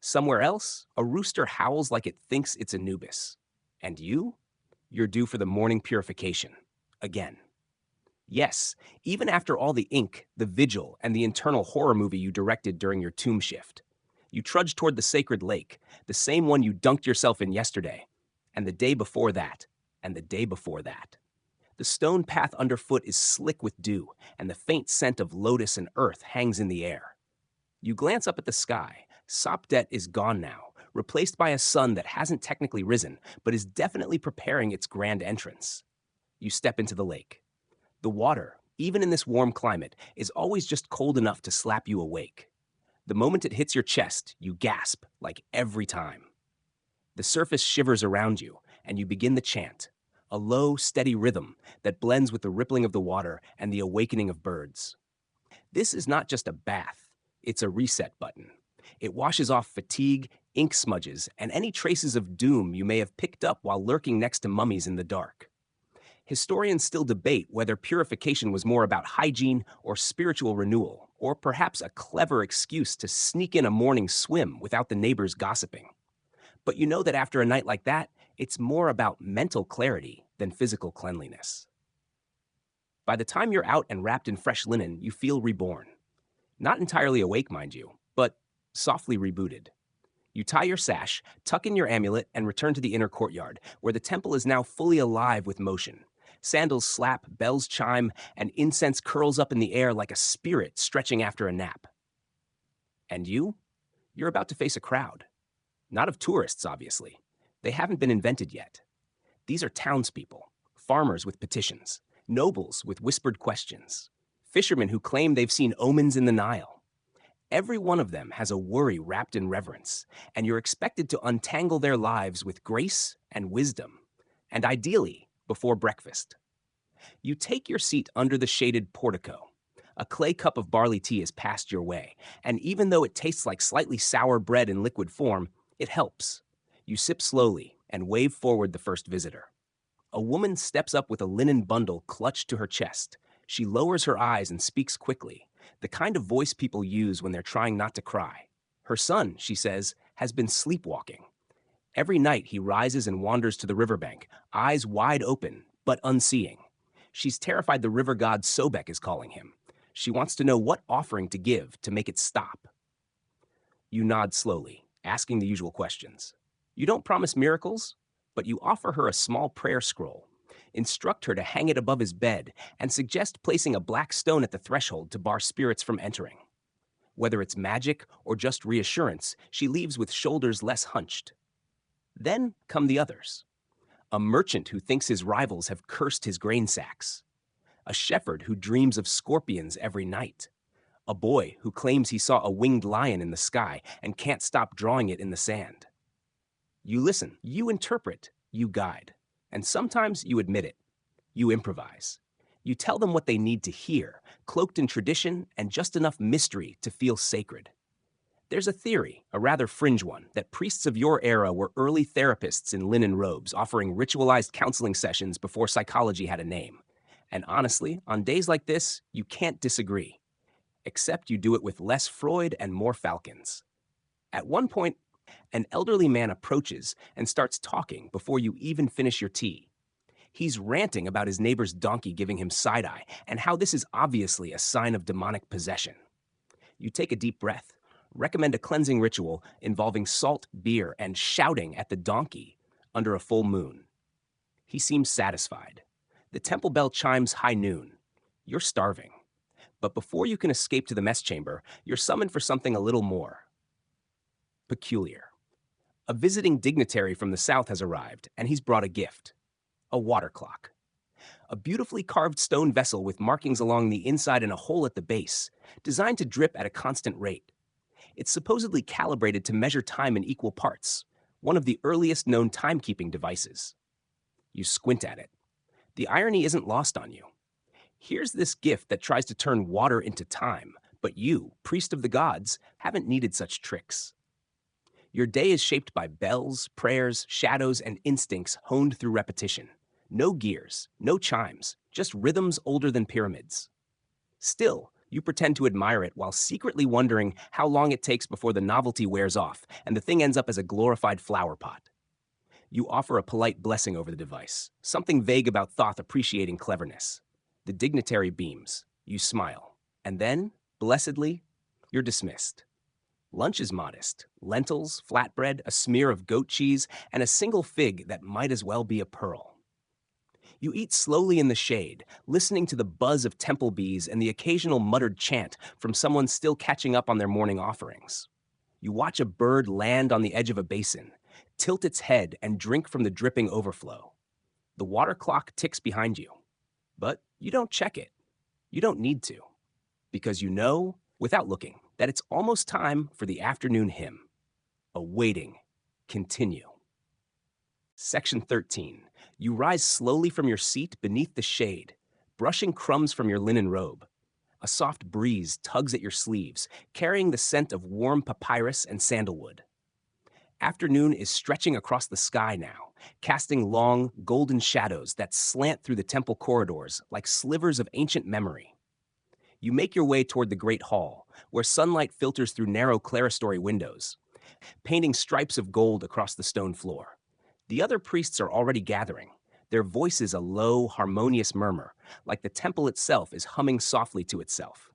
Somewhere else, a rooster howls like it thinks it's Anubis. And you? You're due for the morning purification. Again. Yes, even after all the ink, the vigil, and the internal horror movie you directed during your tomb shift. You trudge toward the sacred lake, the same one you dunked yourself in yesterday, and the day before that, and the day before that. The stone path underfoot is slick with dew, and the faint scent of lotus and earth hangs in the air. You glance up at the sky. Sopdet is gone now, replaced by a sun that hasn't technically risen, but is definitely preparing its grand entrance. You step into the lake. The water, even in this warm climate, is always just cold enough to slap you awake. The moment it hits your chest, you gasp, like every time. The surface shivers around you, and you begin the chant, a low, steady rhythm that blends with the rippling of the water and the awakening of birds. This is not just a bath, it's a reset button. It washes off fatigue, ink smudges, and any traces of doom you may have picked up while lurking next to mummies in the dark. Historians still debate whether purification was more about hygiene or spiritual renewal, or perhaps a clever excuse to sneak in a morning swim without the neighbors gossiping. But you know that after a night like that, it's more about mental clarity than physical cleanliness. By the time you're out and wrapped in fresh linen, you feel reborn. Not entirely awake, mind you, but softly rebooted. You tie your sash, tuck in your amulet, and return to the inner courtyard, where the temple is now fully alive with motion. Sandals slap, bells chime, and incense curls up in the air like a spirit stretching after a nap. And you? You're about to face a crowd. Not of tourists, obviously. They haven't been invented yet. These are townspeople, farmers with petitions, nobles with whispered questions, fishermen who claim they've seen omens in the Nile. Every one of them has a worry wrapped in reverence, and you're expected to untangle their lives with grace and wisdom, and ideally, before breakfast. You take your seat under the shaded portico. A clay cup of barley tea is passed your way, and even though it tastes like slightly sour bread in liquid form, it helps. You sip slowly and wave forward the first visitor. A woman steps up with a linen bundle clutched to her chest. She lowers her eyes and speaks quickly, the kind of voice people use when they're trying not to cry. Her son, she says, has been sleepwalking. Every night he rises and wanders to the riverbank, eyes wide open, but unseeing. She's terrified the river god Sobek is calling him. She wants to know what offering to give to make it stop. You nod slowly, asking the usual questions. You don't promise miracles, but you offer her a small prayer scroll. Instruct her to hang it above his bed and suggest placing a black stone at the threshold to bar spirits from entering. Whether it's magic or just reassurance, she leaves with shoulders less hunched. Then come the others. A merchant who thinks his rivals have cursed his grain sacks. A shepherd who dreams of scorpions every night. A boy who claims he saw a winged lion in the sky and can't stop drawing it in the sand. You listen, you interpret, you guide, and sometimes you admit it. You improvise. You tell them what they need to hear, cloaked in tradition and just enough mystery to feel sacred. There's a theory, a rather fringe one, that priests of your era were early therapists in linen robes, offering ritualized counseling sessions before psychology had a name. And honestly, on days like this, you can't disagree. Except you do it with less Freud and more falcons. At one point, an elderly man approaches and starts talking before you even finish your tea. He's ranting about his neighbor's donkey giving him side-eye and how this is obviously a sign of demonic possession. You take a deep breath, recommend a cleansing ritual involving salt, beer, and shouting at the donkey under a full moon. He seems satisfied. The temple bell chimes high noon. You're starving. But before you can escape to the mess chamber, you're summoned for something a little more peculiar. A visiting dignitary from the south has arrived, and he's brought a gift. A water clock. A beautifully carved stone vessel with markings along the inside and a hole at the base, designed to drip at a constant rate. It's supposedly calibrated to measure time in equal parts, one of the earliest known timekeeping devices. You squint at it. The irony isn't lost on you. Here's this gift that tries to turn water into time, but you, priest of the gods, haven't needed such tricks. Your day is shaped by bells, prayers, shadows, and instincts honed through repetition. No gears, no chimes, just rhythms older than pyramids. Still, you pretend to admire it while secretly wondering how long it takes before the novelty wears off and the thing ends up as a glorified flower pot. You offer a polite blessing over the device, something vague about Thoth appreciating cleverness. The dignitary beams. You smile. And then, blessedly, you're dismissed. Lunch is modest. Lentils, flatbread, a smear of goat cheese, and a single fig that might as well be a pearl. You eat slowly in the shade, listening to the buzz of temple bees and the occasional muttered chant from someone still catching up on their morning offerings. You watch a bird land on the edge of a basin, tilt its head and drink from the dripping overflow. The water clock ticks behind you. But you don't check it. You don't need to. Because you know, without looking, that it's almost time for the afternoon hymn. Awaiting. Continue. Section 13. You rise slowly from your seat beneath the shade, brushing crumbs from your linen robe. A soft breeze tugs at your sleeves, carrying the scent of warm papyrus and sandalwood. Afternoon is stretching across the sky now, casting long, golden shadows that slant through the temple corridors like slivers of ancient memory. You make your way toward the Great Hall, where sunlight filters through narrow clerestory windows, painting stripes of gold across the stone floor. The other priests are already gathering, their voices a low, harmonious murmur, like the temple itself is humming softly to itself.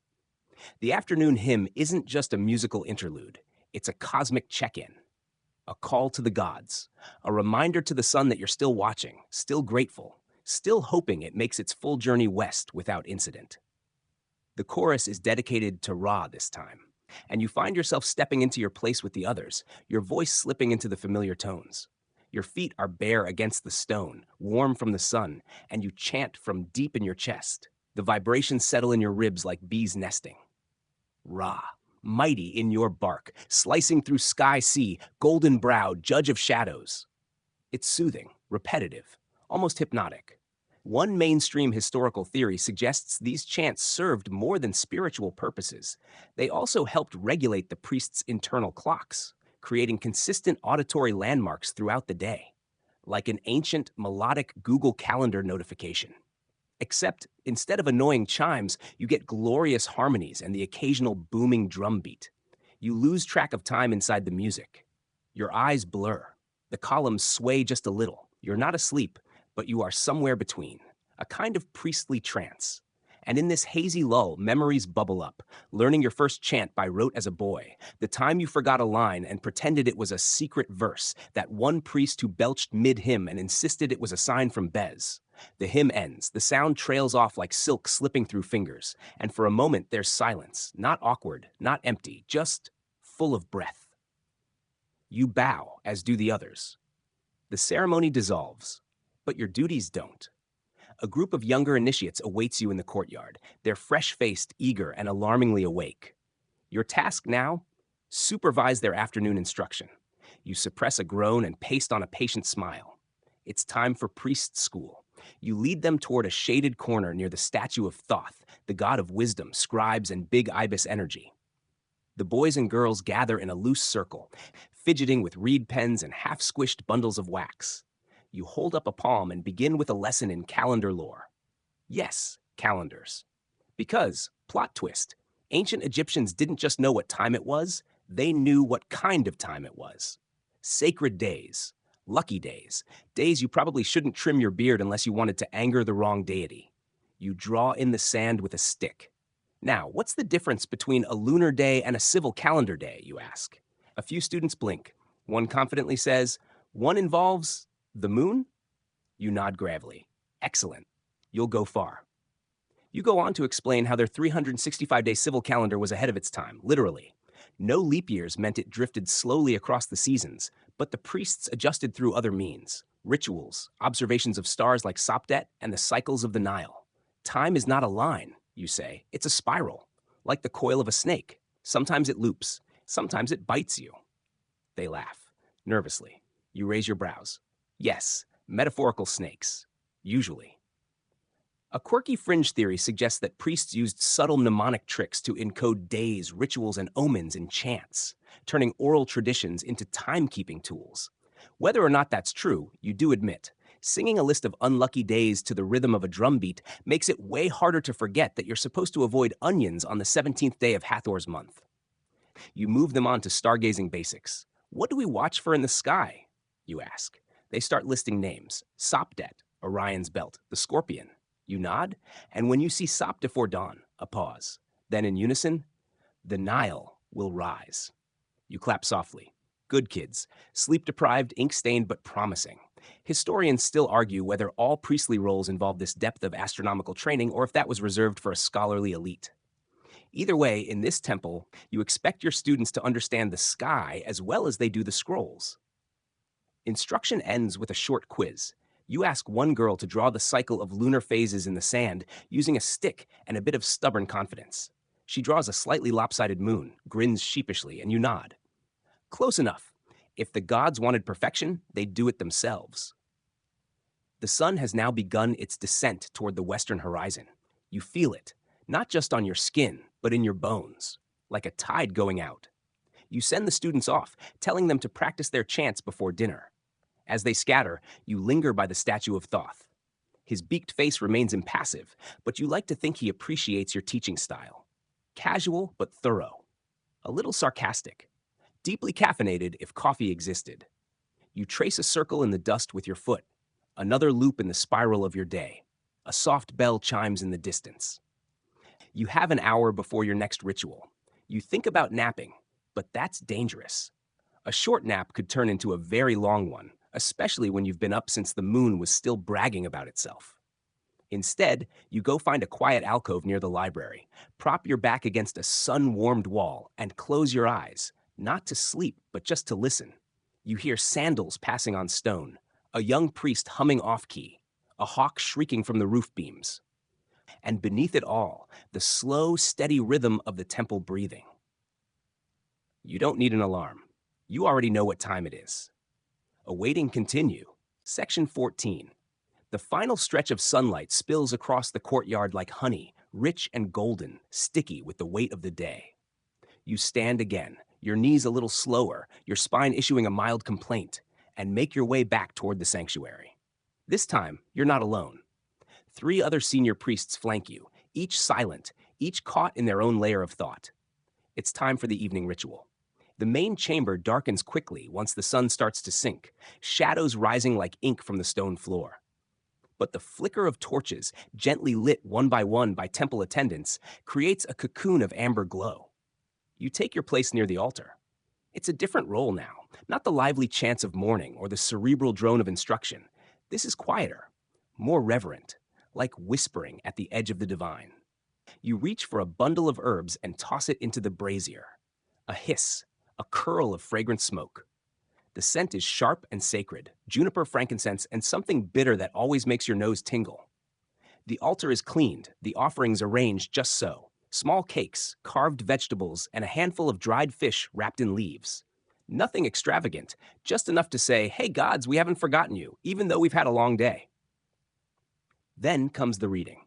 The afternoon hymn isn't just a musical interlude, it's a cosmic check-in, a call to the gods, a reminder to the sun that you're still watching, still grateful, still hoping it makes its full journey west without incident. The chorus is dedicated to Ra this time, and you find yourself stepping into your place with the others, your voice slipping into the familiar tones. Your feet are bare against the stone, warm from the sun, and you chant from deep in your chest. The vibrations settle in your ribs like bees nesting. Ra, mighty in your bark, slicing through sky-sea, golden-browed, judge of shadows. It's soothing, repetitive, almost hypnotic. One mainstream historical theory suggests these chants served more than spiritual purposes. They also helped regulate the priest's internal clocks, creating consistent auditory landmarks throughout the day, like an ancient melodic Google Calendar notification. Except, instead of annoying chimes, you get glorious harmonies and the occasional booming drum beat. You lose track of time inside the music. Your eyes blur. The columns sway just a little. You're not asleep, but you are somewhere between, a kind of priestly trance. And in this hazy lull, memories bubble up, learning your first chant by rote as a boy, the time you forgot a line and pretended it was a secret verse, that one priest who belched mid-hymn and insisted it was a sign from Bez. The hymn ends, the sound trails off like silk slipping through fingers, and for a moment there's silence, not awkward, not empty, just full of breath. You bow, as do the others. The ceremony dissolves, but your duties don't. A group of younger initiates awaits you in the courtyard, their fresh-faced, eager, and alarmingly awake. Your task now? Supervise their afternoon instruction. You suppress a groan and paste on a patient smile. It's time for priest school. You lead them toward a shaded corner near the statue of Thoth, the god of wisdom, scribes, and big ibis energy. The boys and girls gather in a loose circle, fidgeting with reed pens and half-squished bundles of wax. You hold up a palm and begin with a lesson in calendar lore. Yes, calendars. Because, plot twist, ancient Egyptians didn't just know what time it was, they knew what kind of time it was. Sacred days, lucky days, days you probably shouldn't trim your beard unless you wanted to anger the wrong deity. You draw in the sand with a stick. Now, what's the difference between a lunar day and a civil calendar day, you ask? A few students blink. One confidently says, one involves the moon? You nod gravely. Excellent. You'll go far. You go on to explain how their 365-day civil calendar was ahead of its time, literally. No leap years meant it drifted slowly across the seasons, but the priests adjusted through other means, rituals, observations of stars like Sopdet, and the cycles of the Nile. Time is not a line, you say. It's a spiral, like the coil of a snake. Sometimes it loops. Sometimes it bites you. They laugh, nervously. You raise your brows. Yes, metaphorical snakes. Usually. A quirky fringe theory suggests that priests used subtle mnemonic tricks to encode days, rituals, and omens in chants, turning oral traditions into timekeeping tools. Whether or not that's true, you do admit, singing a list of unlucky days to the rhythm of a drum beat makes it way harder to forget that you're supposed to avoid onions on the 17th day of Hathor's month. You move them on to stargazing basics. What do we watch for in the sky? You ask. They start listing names. Sopdet, Orion's belt, the scorpion. You nod, and when you see Sop before dawn, a pause. Then in unison, the Nile will rise. You clap softly. Good kids, sleep-deprived, ink-stained, but promising. Historians still argue whether all priestly roles involve this depth of astronomical training or if that was reserved for a scholarly elite. Either way, in this temple, you expect your students to understand the sky as well as they do the scrolls. Instruction ends with a short quiz. You ask one girl to draw the cycle of lunar phases in the sand using a stick and a bit of stubborn confidence. She draws a slightly lopsided moon, grins sheepishly, and you nod. Close enough. If the gods wanted perfection, they'd do it themselves. The sun has now begun its descent toward the western horizon. You feel it, not just on your skin, but in your bones, like a tide going out. You send the students off, telling them to practice their chants before dinner. As they scatter, you linger by the statue of Thoth. His beaked face remains impassive, but you like to think he appreciates your teaching style. Casual, but thorough. A little sarcastic. Deeply caffeinated if coffee existed. You trace a circle in the dust with your foot, another loop in the spiral of your day. A soft bell chimes in the distance. You have an hour before your next ritual. You think about napping, but that's dangerous. A short nap could turn into a very long one, especially when you've been up since the moon was still bragging about itself. Instead, you go find a quiet alcove near the library, prop your back against a sun-warmed wall, and close your eyes, not to sleep, but just to listen. You hear sandals passing on stone, a young priest humming off-key, a hawk shrieking from the roof beams. And beneath it all, the slow, steady rhythm of the temple breathing. You don't need an alarm. You already know what time it is. Awaiting continue. Section 14. The final stretch of sunlight spills across the courtyard like honey, rich and golden, sticky with the weight of the day. You stand again, your knees a little slower, your spine issuing a mild complaint, and make your way back toward the sanctuary. This time, you're not alone. 3 other senior priests flank you, each silent, each caught in their own layer of thought. It's time for the evening ritual. The main chamber darkens quickly once the sun starts to sink, shadows rising like ink from the stone floor. But the flicker of torches, gently lit one by temple attendants, creates a cocoon of amber glow. You take your place near the altar. It's a different role now, not the lively chants of morning or the cerebral drone of instruction. This is quieter, more reverent, like whispering at the edge of the divine. You reach for a bundle of herbs and toss it into the brazier. A hiss, a curl of fragrant smoke. The scent is sharp and sacred, juniper, frankincense, and something bitter that always makes your nose tingle. The altar is cleaned, the offerings arranged just so. Small cakes, carved vegetables, and a handful of dried fish wrapped in leaves. Nothing extravagant, just enough to say, hey gods, we haven't forgotten you, even though we've had a long day. Then comes the reading.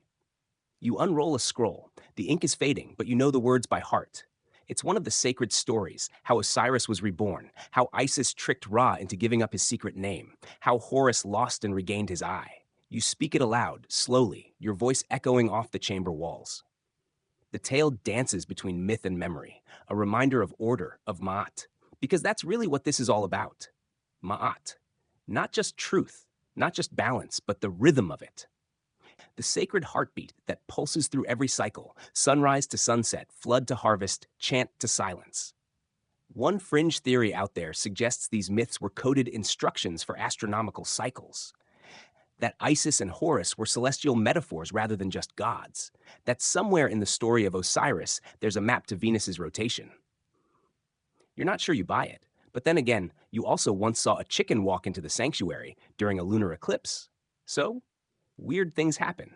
You unroll a scroll. The ink is fading, but you know the words by heart. It's one of the sacred stories, how Osiris was reborn, how Isis tricked Ra into giving up his secret name, how Horus lost and regained his eye. You speak it aloud, slowly, your voice echoing off the chamber walls. The tale dances between myth and memory, a reminder of order, of Ma'at, because that's really what this is all about. Ma'at. Not just truth, not just balance, but the rhythm of it. The sacred heartbeat that pulses through every cycle, sunrise to sunset, flood to harvest, chant to silence. One fringe theory out there suggests these myths were coded instructions for astronomical cycles. That Isis and Horus were celestial metaphors rather than just gods. That somewhere in the story of Osiris, there's a map to Venus's rotation. You're not sure you buy it, but then again, you also once saw a chicken walk into the sanctuary during a lunar eclipse. So, weird things happen.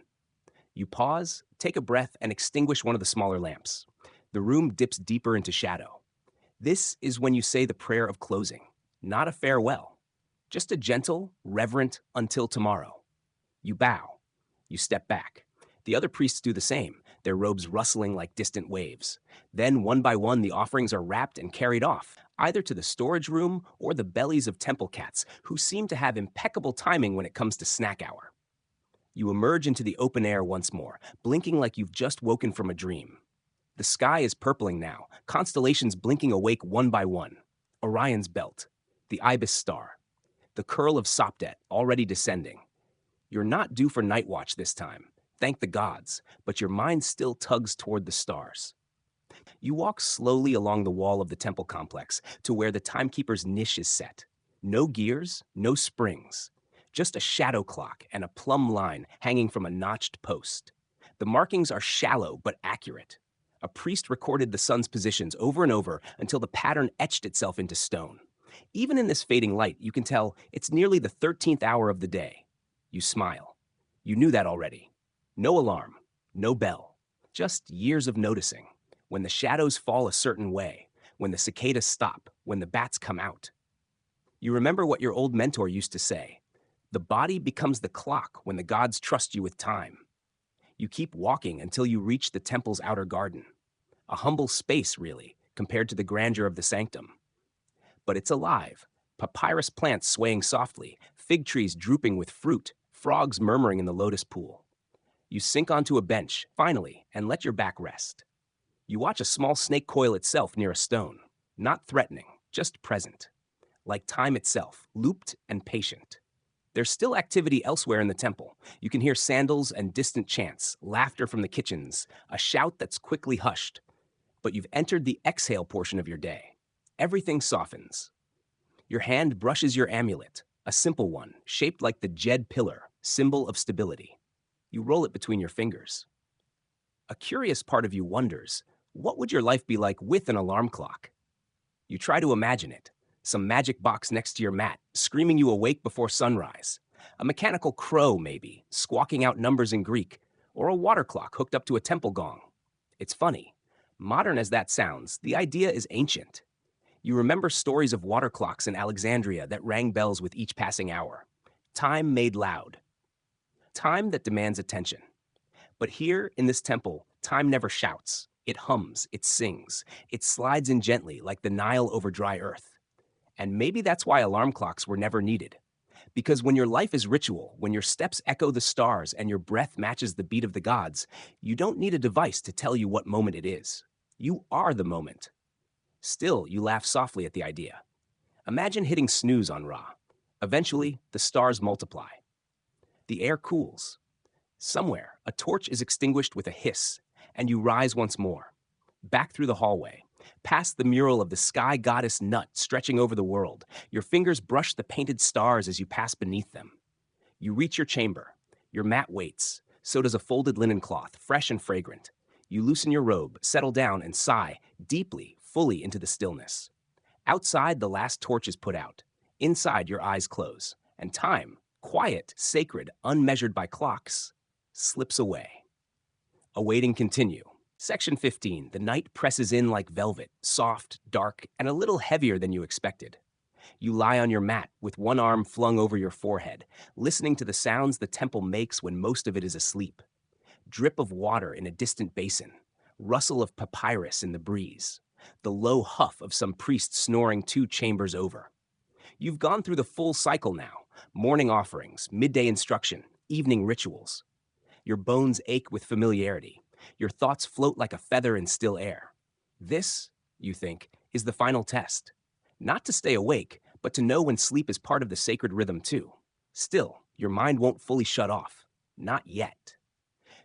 You pause, take a breath, and extinguish one of the smaller lamps. The room dips deeper into shadow. This is when you say the prayer of closing, not a farewell, just a gentle, reverent until tomorrow. You bow. You step back. The other priests do the same, their robes rustling like distant waves. Then, one by one, the offerings are wrapped and carried off, either to the storage room or the bellies of temple cats, who seem to have impeccable timing when it comes to snack hour. You emerge into the open air once more, blinking like you've just woken from a dream. The sky is purpling now, constellations blinking awake one by one. Orion's belt, the Ibis star, the curl of Sopdet already descending. You're not due for night watch this time, thank the gods, but your mind still tugs toward the stars. You walk slowly along the wall of the temple complex to where the timekeeper's niche is set. No gears, no springs. Just a shadow clock and a plumb line hanging from a notched post. The markings are shallow but accurate. A priest recorded the sun's positions over and over until the pattern etched itself into stone. Even in this fading light, you can tell it's nearly the 13th hour of the day. You smile. You knew that already. No alarm, no bell, just years of noticing. When the shadows fall a certain way, when the cicadas stop, when the bats come out. You remember what your old mentor used to say. The body becomes the clock when the gods trust you with time. You keep walking until you reach the temple's outer garden. A humble space, really, compared to the grandeur of the sanctum. But it's alive. Papyrus plants swaying softly, fig trees drooping with fruit, frogs murmuring in the lotus pool. You sink onto a bench, finally, and let your back rest. You watch a small snake coil itself near a stone, not threatening, just present. Like time itself, looped and patient. There's still activity elsewhere in the temple. You can hear sandals and distant chants, laughter from the kitchens, a shout that's quickly hushed. But you've entered the exhale portion of your day. Everything softens. Your hand brushes your amulet, a simple one, shaped like the Jed pillar, symbol of stability. You roll it between your fingers. A curious part of you wonders, what would your life be like with an alarm clock? You try to imagine it. Some magic box next to your mat, screaming you awake before sunrise. A mechanical crow, maybe, squawking out numbers in Greek. Or a water clock hooked up to a temple gong. It's funny. Modern as that sounds, the idea is ancient. You remember stories of water clocks in Alexandria that rang bells with each passing hour. Time made loud. Time that demands attention. But here, in this temple, time never shouts. It hums, it sings, it slides in gently like the Nile over dry earth. And maybe that's why alarm clocks were never needed. Because when your life is ritual, when your steps echo the stars and your breath matches the beat of the gods, you don't need a device to tell you what moment it is. You are the moment. Still, you laugh softly at the idea. Imagine hitting snooze on Ra. Eventually, the stars multiply. The air cools. Somewhere, a torch is extinguished with a hiss, and you rise once more. Back through the hallway, past the mural of the sky goddess Nut stretching over the world. Your fingers brush the painted stars as you pass beneath them. You reach your chamber. Your mat waits. So does a folded linen cloth, fresh and fragrant. You loosen your robe, settle down, and sigh, deeply, fully into the stillness. Outside, the last torch is put out. Inside, your eyes close. And time, quiet, sacred, unmeasured by clocks, slips away. Awaiting continue. Section 15. The night presses in like velvet, soft, dark, and a little heavier than you expected. You lie on your mat with one arm flung over your forehead, listening to the sounds the temple makes when most of it is asleep. Drip of water in a distant basin, rustle of papyrus in the breeze, the low huff of some priest snoring 2 chambers over. You've gone through the full cycle now, morning offerings, midday instruction, evening rituals. Your bones ache with familiarity. Your thoughts float like a feather in still air. This, you think, is the final test. Not to stay awake, but to know when sleep is part of the sacred rhythm too. Still, your mind won't fully shut off. Not yet.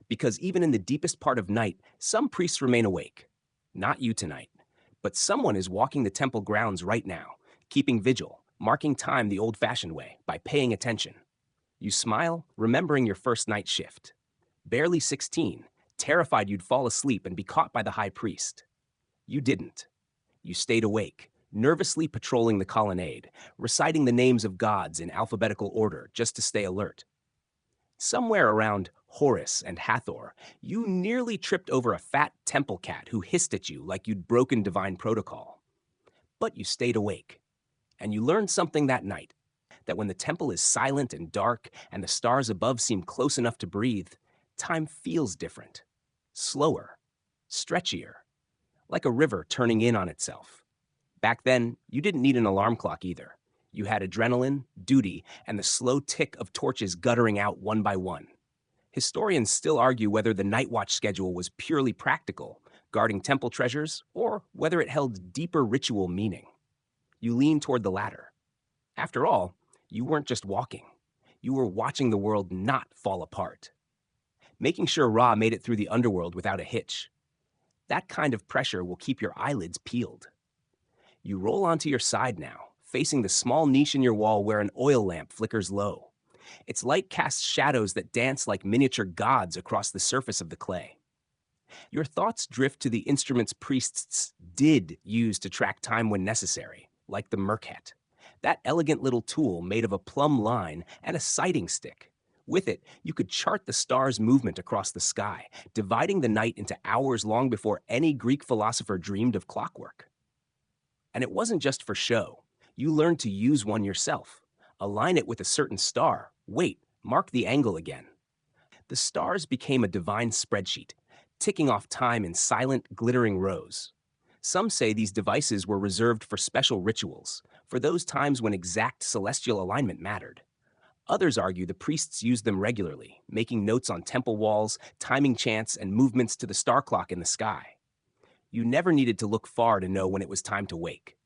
Because even in the deepest part of night, some priests remain awake. Not you tonight. But someone is walking the temple grounds right now, keeping vigil, marking time the old-fashioned way, by paying attention. You smile, remembering your first night shift. Barely 16, terrified you'd fall asleep and be caught by the high priest. You didn't. You stayed awake, nervously patrolling the colonnade, reciting the names of gods in alphabetical order just to stay alert. Somewhere around Horus and Hathor, you nearly tripped over a fat temple cat who hissed at you like you'd broken divine protocol. But you stayed awake. And you learned something that night, that when the temple is silent and dark and the stars above seem close enough to breathe, time feels different. Slower, stretchier, like a river turning in on itself. Back then, you didn't need an alarm clock either. You had adrenaline, duty, and the slow tick of torches guttering out one by one. Historians still argue whether the night watch schedule was purely practical, guarding temple treasures, or whether it held deeper ritual meaning. You lean toward the latter. After all, you weren't just walking. You were watching the world not fall apart. Making sure Ra made it through the underworld without a hitch. That kind of pressure will keep your eyelids peeled. You roll onto your side now, facing the small niche in your wall where an oil lamp flickers low. Its light casts shadows that dance like miniature gods across the surface of the clay. Your thoughts drift to the instruments priests did use to track time when necessary, like the Merkhet. That elegant little tool made of a plumb line and a sighting stick. With it, you could chart the stars' movement across the sky, dividing the night into hours long before any Greek philosopher dreamed of clockwork. And it wasn't just for show. You learned to use one yourself. Align it with a certain star. Wait, mark the angle again. The stars became a divine spreadsheet, ticking off time in silent, glittering rows. Some say these devices were reserved for special rituals, for those times when exact celestial alignment mattered. Others argue the priests used them regularly, making notes on temple walls, timing chants, and movements to the star clock in the sky. You never needed to look far to know when it was time to wake.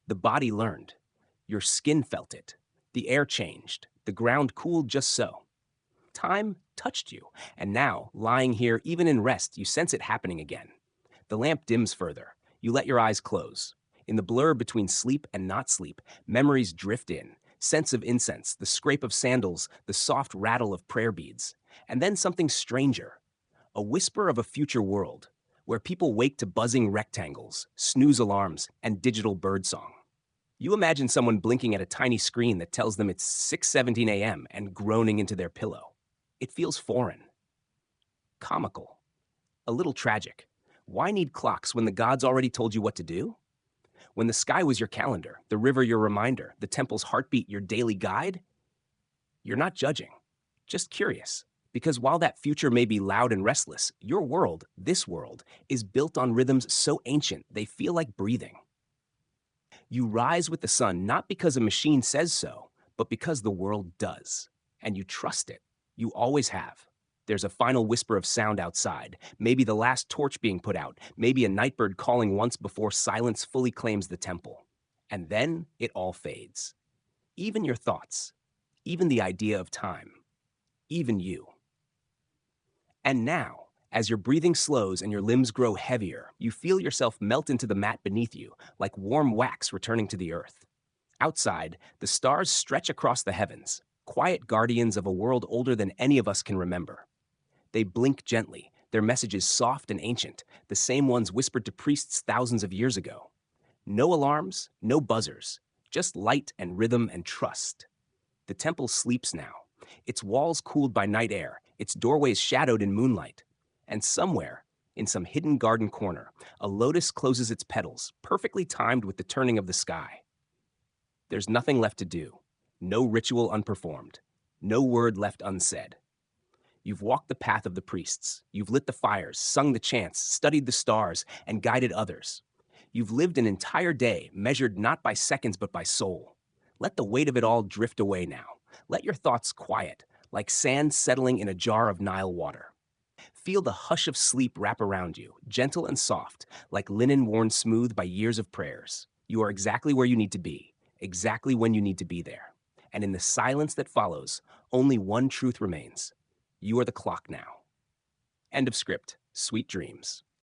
The body learned. Your skin felt it. The air changed. The ground cooled just so. Time touched you, and now, lying here, even in rest, you sense it happening again. The lamp dims further. You let your eyes close. In the blur between sleep and not sleep, memories drift in. Scents of incense, the scrape of sandals, the soft rattle of prayer beads. And then something stranger. A whisper of a future world, where people wake to buzzing rectangles, snooze alarms, and digital birdsong. You imagine someone blinking at a tiny screen that tells them it's 6:17 a.m. and groaning into their pillow. It feels foreign. Comical. A little tragic. Why need clocks when the gods already told you what to do? When the sky was your calendar, the river your reminder, the temple's heartbeat your daily guide? You're not judging, just curious. Because while that future may be loud and restless, your world, this world, is built on rhythms so ancient they feel like breathing. You rise with the sun not because a machine says so, but because the world does. And you trust it. You always have. There's a final whisper of sound outside, maybe the last torch being put out, maybe a nightbird calling once before silence fully claims the temple. And then it all fades. Even your thoughts, even the idea of time, even you. And now, as your breathing slows and your limbs grow heavier, you feel yourself melt into the mat beneath you, like warm wax returning to the earth. Outside, the stars stretch across the heavens, quiet guardians of a world older than any of us can remember. They blink gently, their messages soft and ancient, the same ones whispered to priests thousands of years ago. No alarms, no buzzers, just light and rhythm and trust. The temple sleeps now, its walls cooled by night air, its doorways shadowed in moonlight. And somewhere, in some hidden garden corner, a lotus closes its petals, perfectly timed with the turning of the sky. There's nothing left to do, no ritual unperformed, no word left unsaid. You've walked the path of the priests. You've lit the fires, sung the chants, studied the stars, and guided others. You've lived an entire day, measured not by seconds but by soul. Let the weight of it all drift away now. Let your thoughts quiet, like sand settling in a jar of Nile water. Feel the hush of sleep wrap around you, gentle and soft, like linen worn smooth by years of prayers. You are exactly where you need to be, exactly when you need to be there. And in the silence that follows, only one truth remains. You are the clock now. End of script. Sweet dreams.